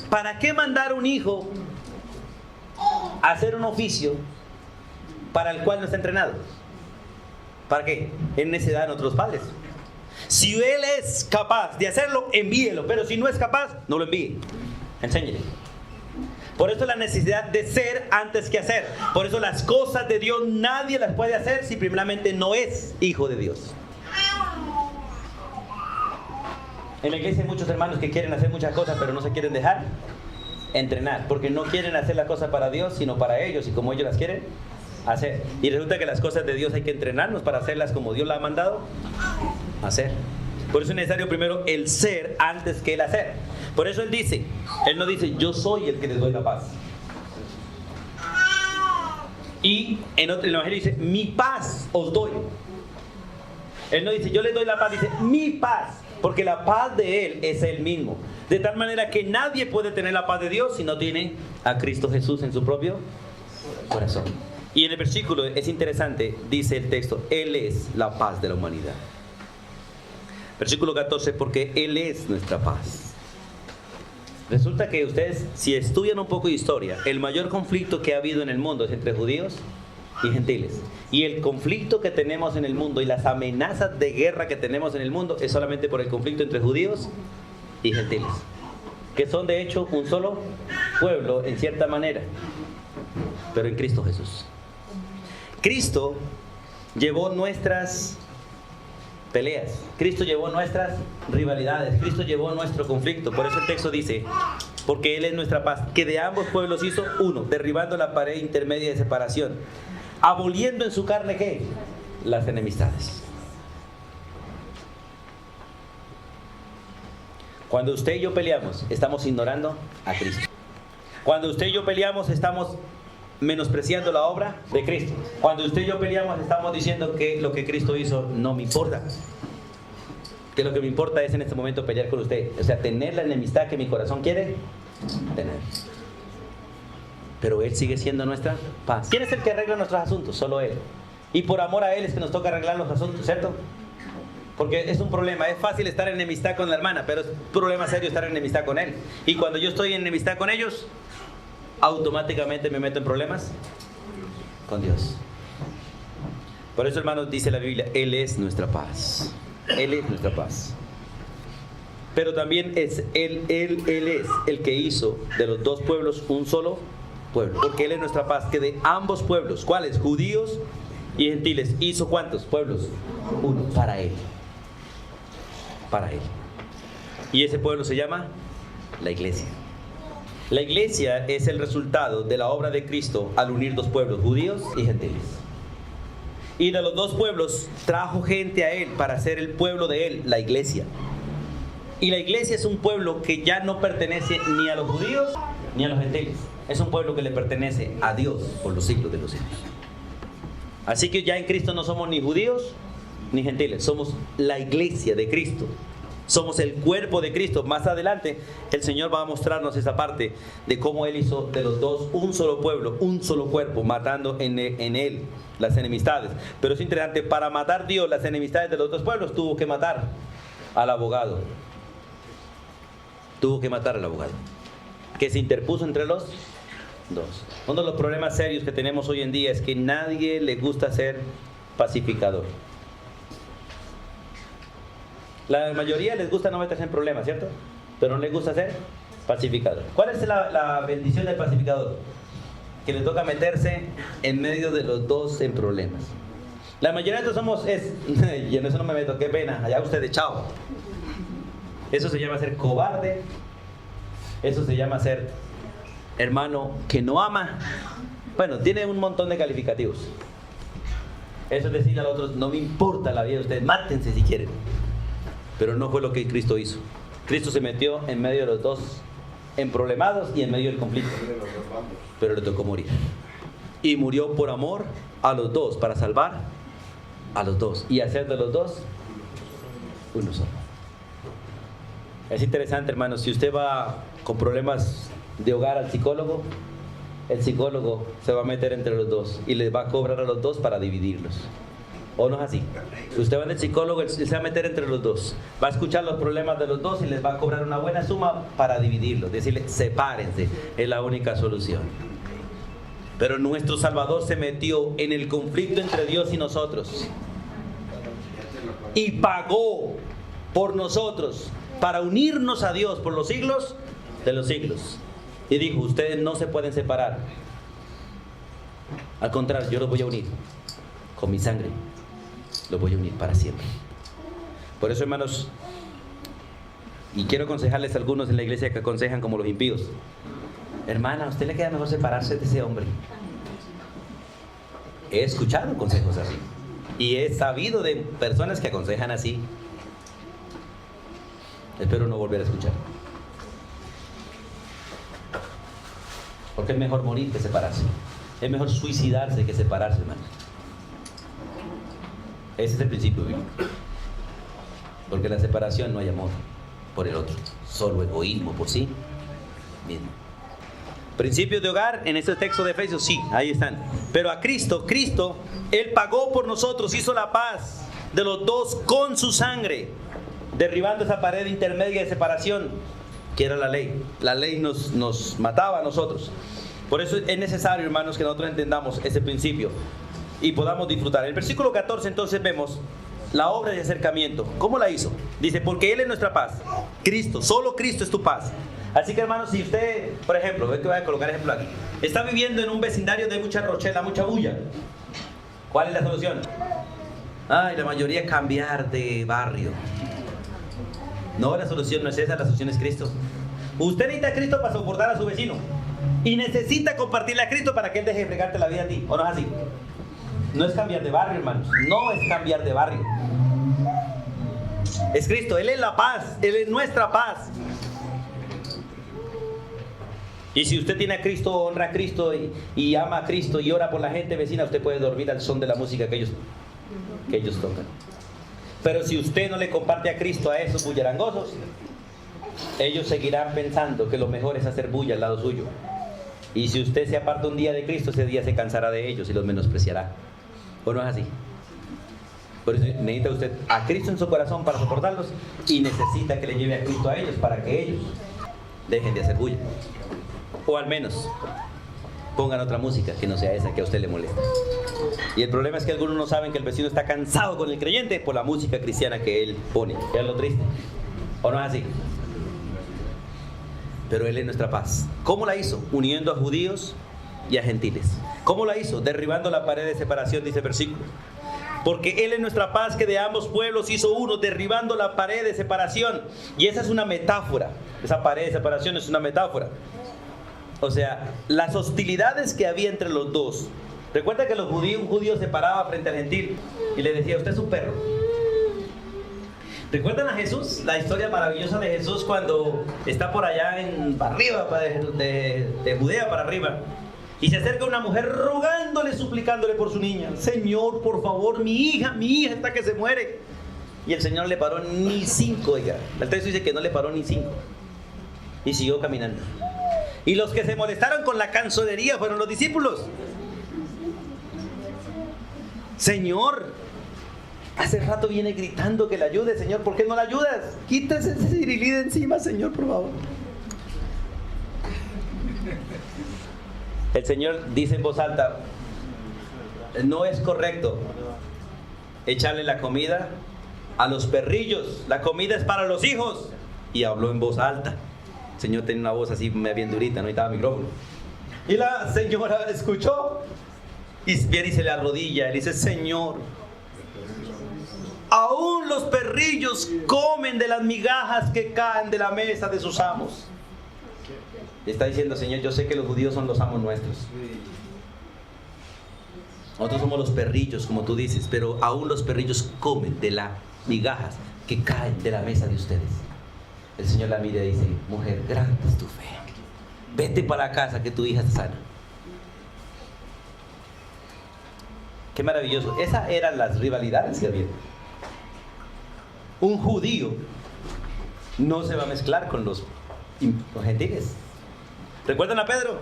¿Para qué mandar un hijo a hacer un oficio para el cual no está entrenado? ¿Para qué? Es necesidad de nuestros padres. Si él es capaz de hacerlo, envíelo. Pero si no es capaz, no lo envíe. Enséñele. Por eso la necesidad de ser antes que hacer. Por eso las cosas de Dios nadie las puede hacer si primeramente no es hijo de Dios. En la iglesia hay muchos hermanos que quieren hacer muchas cosas, pero no se quieren dejar entrenar, porque no quieren hacer las cosas para Dios, sino para ellos y como ellos las quieren hacer. Y resulta que las cosas de Dios hay que entrenarnos para hacerlas como Dios las ha mandado hacer. Por eso es necesario primero el ser antes que el hacer. Por eso Él no dice, yo soy el que les doy la paz. Y en otro evangelio dice, mi paz os doy. Él no dice, yo les doy la paz, dice, mi paz. Porque la paz de Él es Él mismo. De tal manera que nadie puede tener la paz de Dios si no tiene a Cristo Jesús en su propio corazón. Y en el versículo es interesante, dice el texto, Él es la paz de la humanidad. Versículo 14, porque Él es nuestra paz. Resulta que ustedes, si estudian un poco de historia, el mayor conflicto que ha habido en el mundo es entre judíos y gentiles. Y el conflicto que tenemos en el mundo y las amenazas de guerra que tenemos en el mundo es solamente por el conflicto entre judíos y gentiles, que son de hecho un solo pueblo en cierta manera, pero en Cristo Jesús. Cristo llevó nuestras peleas, Cristo llevó nuestras rivalidades, Cristo llevó nuestro conflicto. Por eso el texto dice, porque Él es nuestra paz, que de ambos pueblos hizo uno, derribando la pared intermedia de separación, aboliendo en su carne ¿qué? Las enemistades. Cuando usted y yo peleamos, estamos ignorando a Cristo. Cuando usted y yo peleamos, estamos menospreciando la obra de Cristo. Cuando usted y yo peleamos, estamos diciendo que lo que Cristo hizo no me importa. Que lo que me importa es en este momento pelear con usted. O sea, tener la enemistad que mi corazón quiere tener. Pero Él sigue siendo nuestra paz. ¿Quién es el que arregla nuestros asuntos? Solo Él. Y por amor a Él es que nos toca arreglar los asuntos, ¿cierto? Porque es un problema. Es fácil estar en enemistad con la hermana, pero es un problema serio estar en enemistad con Él. Y cuando yo estoy en enemistad con ellos, automáticamente me meto en problemas con Dios. Por eso, hermanos, dice la Biblia, Él es nuestra paz. Él es nuestra paz. Pero también es Él es el que hizo de los dos pueblos un solo pueblo. Porque Él es nuestra paz, que de ambos pueblos, ¿cuáles? Judíos y gentiles. ¿Hizo cuántos pueblos? Uno, para Él. Para Él. Y ese pueblo se llama la iglesia. La iglesia es el resultado de la obra de Cristo al unir dos pueblos, judíos y gentiles. Y de los dos pueblos trajo gente a Él para ser el pueblo de Él, la iglesia. Y la iglesia es un pueblo que ya no pertenece ni a los judíos ni a los gentiles. Es un pueblo que le pertenece a Dios por los siglos de los siglos. Así que ya en Cristo no somos ni judíos ni gentiles. Somos la iglesia de Cristo. Somos el cuerpo de Cristo. Más adelante el Señor va a mostrarnos esa parte de cómo Él hizo de los dos un solo pueblo, un solo cuerpo, matando en Él las enemistades. Pero es interesante, para matar Dios las enemistades de los dos pueblos tuvo que matar al abogado. Tuvo que matar al abogado que se interpuso entre los dos. Uno de los problemas serios que tenemos hoy en día es que nadie le gusta ser pacificador. La mayoría les gusta no meterse en problemas, ¿cierto? Pero no les gusta ser pacificador. ¿Cuál es la bendición del pacificador? Que le toca meterse en medio de los dos en problemas. La mayoría de nosotros y en eso no me meto, qué pena, allá ustedes, chao. Eso se llama ser cobarde. Eso se llama ser hermano que no ama. Bueno, tiene un montón de calificativos. Eso es decirle a los otros, no me importa la vida de ustedes, mátense si quieren. Pero no fue lo que Cristo hizo. Cristo se metió en medio de los dos emproblemados y en medio del conflicto. Pero le tocó morir. Y murió por amor a los dos, para salvar a los dos. Y hacer de los dos uno solo. Es interesante, hermanos, si usted va con problemas de hogar al psicólogo, el psicólogo se va a meter entre los dos y les va a cobrar a los dos para dividirlos. ¿O no es así? Usted va al psicólogo, él se va a meter entre los dos, va a escuchar los problemas de los dos y les va a cobrar una buena suma para dividirlos, decirle, sepárense, es la única solución. Pero nuestro Salvador se metió en el conflicto entre Dios y nosotros y pagó por nosotros para unirnos a Dios por los siglos de los siglos. Y dijo, ustedes no se pueden separar. Al contrario, yo los voy a unir con mi sangre. Los voy a unir para siempre. Por eso, hermanos, y quiero aconsejarles a algunos en la iglesia que aconsejan como los impíos. Hermana, a usted le queda mejor separarse de ese hombre. He escuchado consejos así. Y he sabido de personas que aconsejan así. Espero no volver a escuchar. Porque es mejor morir que separarse. Es mejor suicidarse que separarse, hermanos. Ese es el principio bíblico. Porque en la separación no hay amor por el otro, solo egoísmo por sí mismo. Principios de hogar en este texto de Efesios, sí, ahí están. Pero a Cristo, Él pagó por nosotros, hizo la paz de los dos con su sangre, derribando esa pared intermedia de separación que era la ley. La ley nos mataba a nosotros. Por eso es necesario, hermanos, que nosotros entendamos ese principio y podamos disfrutar. En el versículo 14 entonces vemos la obra de acercamiento. ¿Cómo la hizo? Dice, porque Él es nuestra paz. Cristo, solo Cristo es tu paz. Así que, hermanos, si usted, por ejemplo, ve que voy a colocar ejemplo aquí, está viviendo en un vecindario de mucha rochela, mucha bulla, ¿cuál es la solución? La mayoría es cambiar de barrio. No, la solución no es esa, la solución es Cristo. Usted necesita a Cristo para soportar a su vecino y necesita compartirle a Cristo para que Él deje de fregarte la vida a ti. ¿O no es así? No es cambiar de barrio, hermanos. No es cambiar de barrio. Es Cristo. Él es la paz. Él es nuestra paz. Y si usted tiene a Cristo, honra a Cristo y ama a Cristo y ora por la gente vecina, usted puede dormir al son de la música que ellos tocan. Pero si usted no le comparte a Cristo a esos bullerangosos, ellos seguirán pensando que lo mejor es hacer bulla al lado suyo. Y si usted se aparta un día de Cristo, ese día se cansará de ellos y los menospreciará. ¿O no es así? Por eso necesita usted a Cristo en su corazón para soportarlos y necesita que le lleve a Cristo a ellos para que ellos dejen de hacer bulla. O al menos pongan otra música que no sea esa que a usted le molesta. Y el problema es que algunos no saben que el vecino está cansado con el creyente por la música cristiana que él pone. Es lo triste. ¿O no es así? Pero Él es nuestra paz. ¿Cómo la hizo? Uniendo a judíos y a gentiles. ¿Cómo la hizo? Derribando la pared de separación, dice el versículo. Porque Él es nuestra paz, que de ambos pueblos hizo uno, derribando la pared de separación. Y esa es una metáfora. Esa pared de separación es una metáfora. O sea, las hostilidades que había entre los dos. Recuerda que un judío se paraba frente al gentil y le decía: usted es un perro. ¿Recuerdan a Jesús? La historia maravillosa de Jesús cuando está por allá para arriba, de Judea para arriba, y se acerca una mujer rogándole, suplicándole por su niña: Señor, por favor, mi hija está que se muere. Y el Señor no le paró ni 5, oiga. El texto dice que no le paró ni 5. Y siguió caminando. Y los que se molestaron con la canzonería fueron los discípulos. Señor, hace rato viene gritando que le ayude, Señor, ¿por qué no le ayudas? Quítese ese cirilí de encima, Señor, por favor. El Señor dice en voz alta: no es correcto echarle la comida a los perrillos, la comida es para los hijos. Y habló en voz alta. El Señor tenía una voz así bien durita, no necesitaba micrófono. Y la señora escuchó y viene y se le arrodilla y le dice: Señor, aún los perrillos comen de las migajas que caen de la mesa de sus amos. Y está diciendo: Señor, yo sé que los judíos son los amos nuestros. Nosotros somos los perrillos, como tú dices, pero aún los perrillos comen de las migajas que caen de la mesa de ustedes. El Señor la mira y dice: mujer, grande es tu fe. Vete para la casa, que tu hija está sana. Qué maravilloso. Esas eran las rivalidades que había. Un judío no se va a mezclar con los gentiles. ¿Recuerdan a Pedro?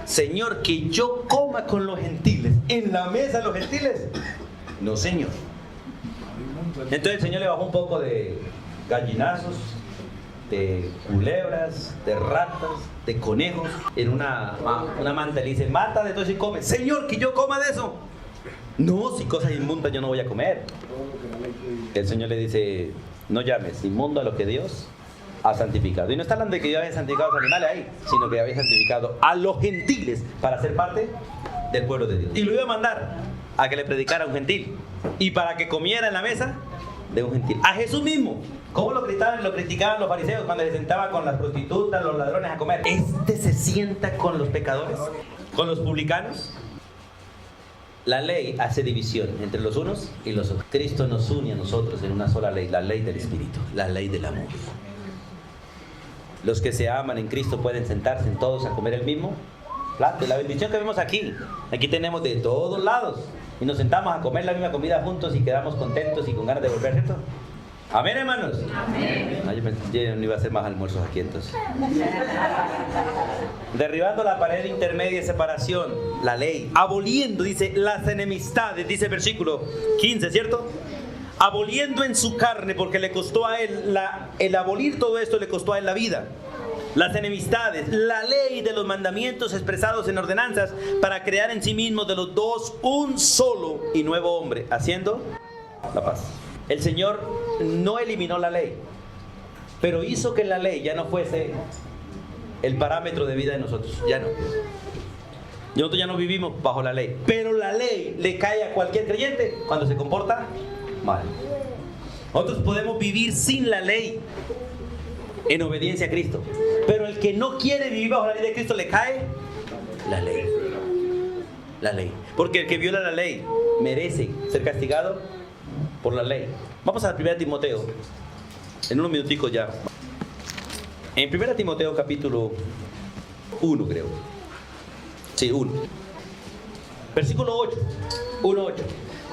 Señor, que yo coma con los gentiles, en la mesa de los gentiles. No, Señor. Entonces el Señor le bajó un poco de gallinazos, de culebras, de ratas, de conejos, en una manta. Le dice: mata de todo eso y come. Señor, que yo coma de eso. No, si cosas inmundas yo no voy a comer. El Señor le dice: no llames inmundo a lo que Dios ha santificado. Y no está hablando de que Dios había santificado a los animales ahí, sino que había santificado a los gentiles para ser parte del pueblo de Dios. Y lo iba a mandar a que le predicara a un gentil y para que comiera en la mesa de un gentil. A Jesús mismo. ¿Cómo lo criticaban los fariseos cuando se sentaba con las prostitutas, los ladrones a comer? Este se sienta con los pecadores, con los publicanos. La ley hace división entre los unos y los otros. Cristo nos une a nosotros en una sola ley, la ley del Espíritu, la ley del amor. Los que se aman en Cristo pueden sentarse todos a comer el mismo plato. La bendición que vemos aquí tenemos de todos lados y nos sentamos a comer la misma comida juntos y quedamos contentos y con ganas de volver, ¿cierto? Amén, hermanos. Amén. Yo no iba a hacer más almuerzos aquí entonces. Derribando la pared intermedia de separación, la ley, aboliendo, dice, las enemistades, dice el versículo 15, ¿cierto? Aboliendo en su carne, porque le costó a él, el abolir todo esto le costó a él la vida. Las enemistades, la ley de los mandamientos expresados en ordenanzas, para crear en sí mismos de los dos un solo y nuevo hombre, haciendo la paz. El Señor no eliminó la ley, pero hizo que la ley ya no fuese el parámetro de vida de nosotros. Ya no. Nosotros ya no vivimos bajo la ley, pero la ley le cae a cualquier creyente cuando se comporta mal. Nosotros podemos vivir sin la ley en obediencia a Cristo, pero el que no quiere vivir bajo la ley de Cristo le cae la ley. La ley. Porque el que viola la ley merece ser castigado por la ley. Vamos a 1 Timoteo, en unos minuticos ya. En 1 Timoteo capítulo 1 creo. Sí, 1. Versículo 8. 1:8.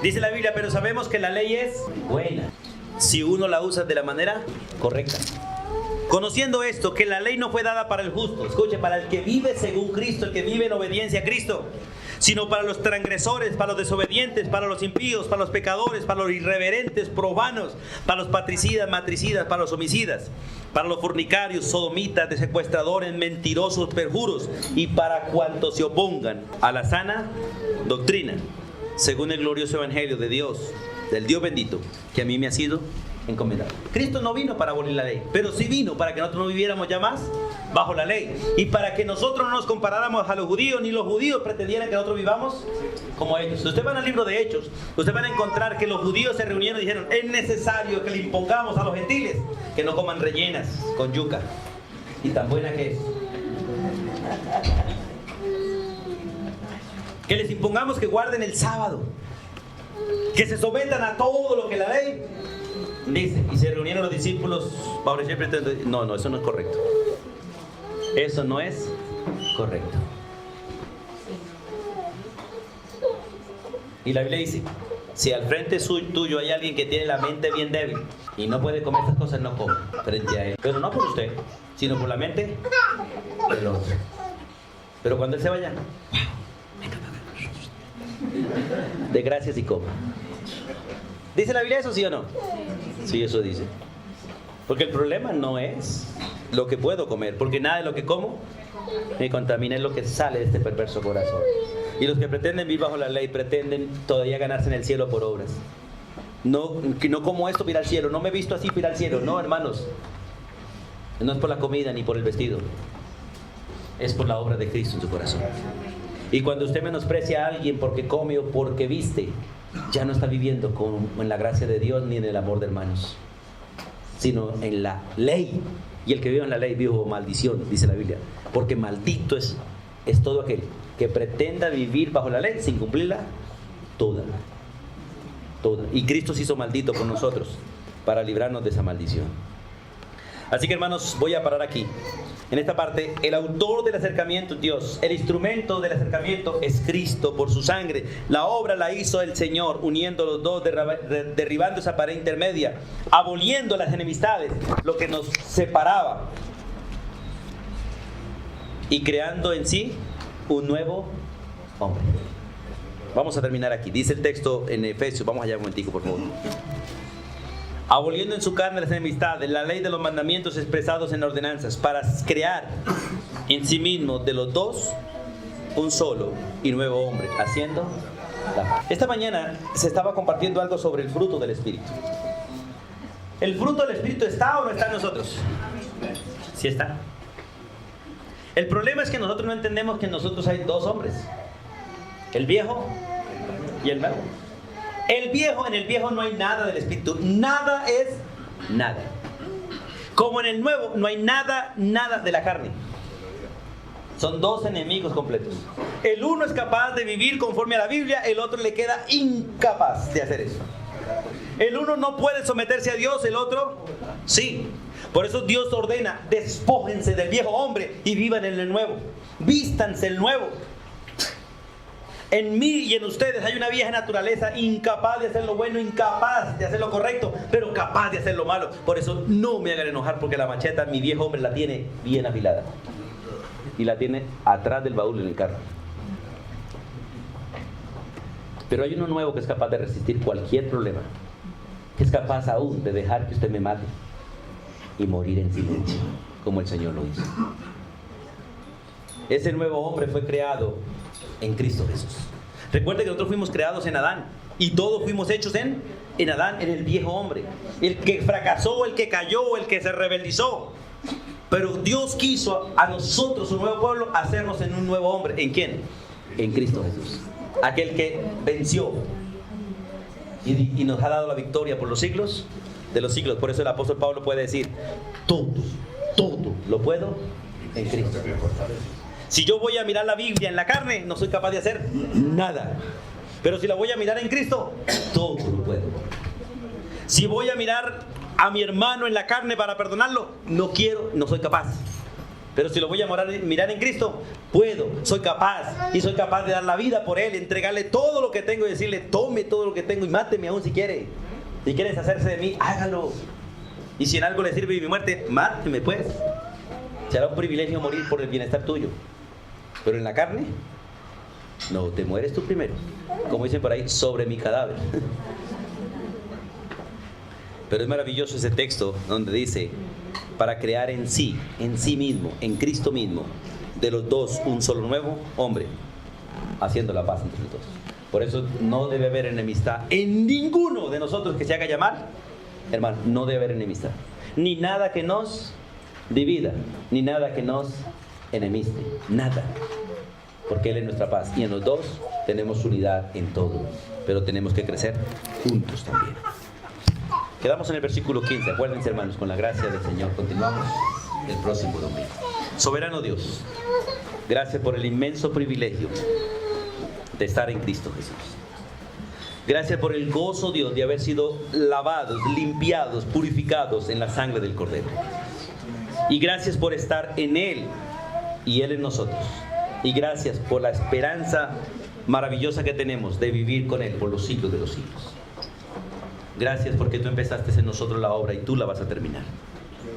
Dice la Biblia, pero sabemos que la ley es buena si uno la usa de la manera correcta. Conociendo esto, que la ley no fue dada para el justo, escuche, para el que vive según Cristo, el que vive en obediencia a Cristo, sino para los transgresores, para los desobedientes, para los impíos, para los pecadores, para los irreverentes, profanos, para los patricidas, matricidas, para los homicidas, para los fornicarios, sodomitas, de secuestradores, mentirosos, perjuros, y para cuantos se opongan a la sana doctrina, según el glorioso evangelio de Dios, del Dios bendito, que a mí me ha sido encomendado. Cristo no vino para abolir la ley, pero sí vino para que nosotros no viviéramos ya más bajo la ley, y para que nosotros no nos comparáramos a los judíos, ni los judíos pretendieran que nosotros vivamos como ellos. Si usted va al libro de Hechos, usted va a encontrar que los judíos se reunieron y dijeron: es necesario que le impongamos a los gentiles que no coman rellenas con yuca, y tan buena que es, que les impongamos que guarden el sábado, que se sometan a todo lo que la ley dice. Y se reunieron los discípulos bajo el pretexto. No, eso no es correcto. Eso no es correcto. Y la Biblia dice: si al frente tuyo hay alguien que tiene la mente bien débil y no puede comer estas cosas, no come frente a él. Pero no por usted, sino por la mente del otro. Pero cuando él se vaya, de gracias y coma. ¿Dice la Biblia eso, sí o no? Sí, eso dice. Porque el problema no es lo que puedo comer, porque nada de lo que como me contamina, es lo que sale de este perverso corazón. Y los que pretenden vivir bajo la ley pretenden todavía ganarse en el cielo por obras. No, que no como esto para ir al cielo, no me he visto así para ir al cielo. No, hermanos, no es por la comida ni por el vestido, es por la obra de Cristo en su corazón. Y cuando usted menosprecia a alguien porque come o porque viste, ya no está viviendo en la gracia de Dios ni en el amor de hermanos, sino en la ley. Y el que vive en la ley vive bajo maldición, dice la Biblia, porque maldito es todo aquel que pretenda vivir bajo la ley sin cumplirla toda. Y Cristo se hizo maldito por nosotros para librarnos de esa maldición. Así que, hermanos, voy a parar aquí. En esta parte, el autor del acercamiento es Dios. El instrumento del acercamiento es Cristo por su sangre. La obra la hizo el Señor, uniendo los dos, derribando esa pared intermedia, aboliendo las enemistades, lo que nos separaba, y creando en sí un nuevo hombre. Vamos a terminar aquí. Dice el texto en Efesios. Vamos allá un momentico, por favor. Aboliendo en su carne las enemistades, la ley de los mandamientos expresados en ordenanzas, para crear en sí mismo de los dos un solo y nuevo hombre, haciendo la paz. Esta mañana se estaba compartiendo algo sobre el fruto del Espíritu. ¿El fruto del Espíritu está o no está en nosotros? Sí está. El problema es que nosotros no entendemos que en nosotros hay dos hombres, el viejo y el nuevo. En el viejo no hay nada del Espíritu, nada es nada. Como en el nuevo no hay nada de la carne. Son dos enemigos completos. El uno es capaz de vivir conforme a la Biblia, el otro le queda incapaz de hacer eso. El uno no puede someterse a Dios, el otro sí. Por eso Dios ordena: despójense del viejo hombre y vivan en el nuevo. Vístanse el nuevo. En mí y en ustedes hay una vieja naturaleza incapaz de hacer lo bueno, incapaz de hacer lo correcto, pero capaz de hacer lo malo. Por eso no me hagan enojar, porque la macheta, mi viejo hombre, la tiene bien afilada. Y la tiene atrás del baúl en el carro. Pero hay uno nuevo que es capaz de resistir cualquier problema, que es capaz aún de dejar que usted me mate y morir en silencio, como el Señor lo hizo. Ese nuevo hombre fue creado en Cristo Jesús. Recuerde que nosotros fuimos creados en Adán, y todos fuimos hechos en Adán, en el viejo hombre, el que fracasó, el que cayó, el que se rebeldizó. Pero Dios quiso a nosotros, su nuevo pueblo, hacernos en un nuevo hombre. ¿En quién? En Cristo Jesús, aquel que venció y nos ha dado la victoria por los siglos de los siglos. Por eso el apóstol Pablo puede decir: todo lo puedo en Cristo. Si yo voy a mirar la Biblia en la carne, no soy capaz de hacer nada. Pero si la voy a mirar en Cristo, todo lo puedo. Si voy a mirar a mi hermano en la carne para perdonarlo, no quiero, no soy capaz. Pero si lo voy a mirar en Cristo, puedo, soy capaz. Y soy capaz de dar la vida por Él, entregarle todo lo que tengo y decirle, tome todo lo que tengo y máteme aún si quiere. Si quiere deshacerse de mí, hágalo. Y si en algo le sirve mi muerte, máteme pues. Será un privilegio morir por el bienestar tuyo. Pero en la carne, no, te mueres tú primero. Como dicen por ahí, sobre mi cadáver. Pero es maravilloso ese texto donde dice, para crear en sí mismo, en Cristo mismo, de los dos un solo nuevo hombre, haciendo la paz entre los dos. Por eso no debe haber enemistad en ninguno de nosotros que se haga llamar, hermano, no debe haber enemistad. Ni nada que nos divida, ni nada que nos enemiste, nada. Porque Él es nuestra paz y en los dos tenemos unidad en todo, pero tenemos que crecer juntos también. Quedamos en el versículo 15, acuérdense hermanos, con la gracia del Señor continuamos el próximo domingo. Soberano Dios, gracias por el inmenso privilegio de estar en Cristo Jesús. Gracias por el gozo, Dios, de haber sido lavados, limpiados, purificados en la sangre del Cordero. Y gracias por estar en Él y Él en nosotros. Y gracias por la esperanza maravillosa que tenemos de vivir con Él por los siglos de los siglos. Gracias porque tú empezaste en nosotros la obra y tú la vas a terminar.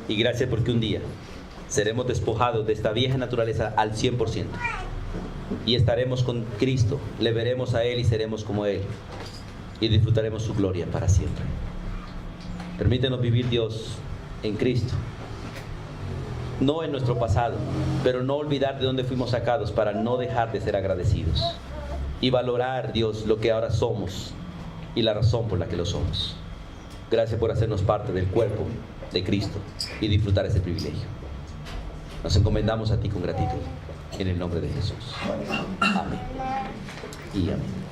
Y gracias porque un día seremos despojados de esta vieja naturaleza al 100%. Y estaremos con Cristo, le veremos a Él y seremos como Él. Y disfrutaremos su gloria para siempre. Permítenos vivir, Dios, en Cristo. No en nuestro pasado, pero no olvidar de dónde fuimos sacados para no dejar de ser agradecidos. Y valorar, Dios, lo que ahora somos y la razón por la que lo somos. Gracias por hacernos parte del cuerpo de Cristo y disfrutar ese privilegio. Nos encomendamos a ti con gratitud, en el nombre de Jesús. Amén y amén.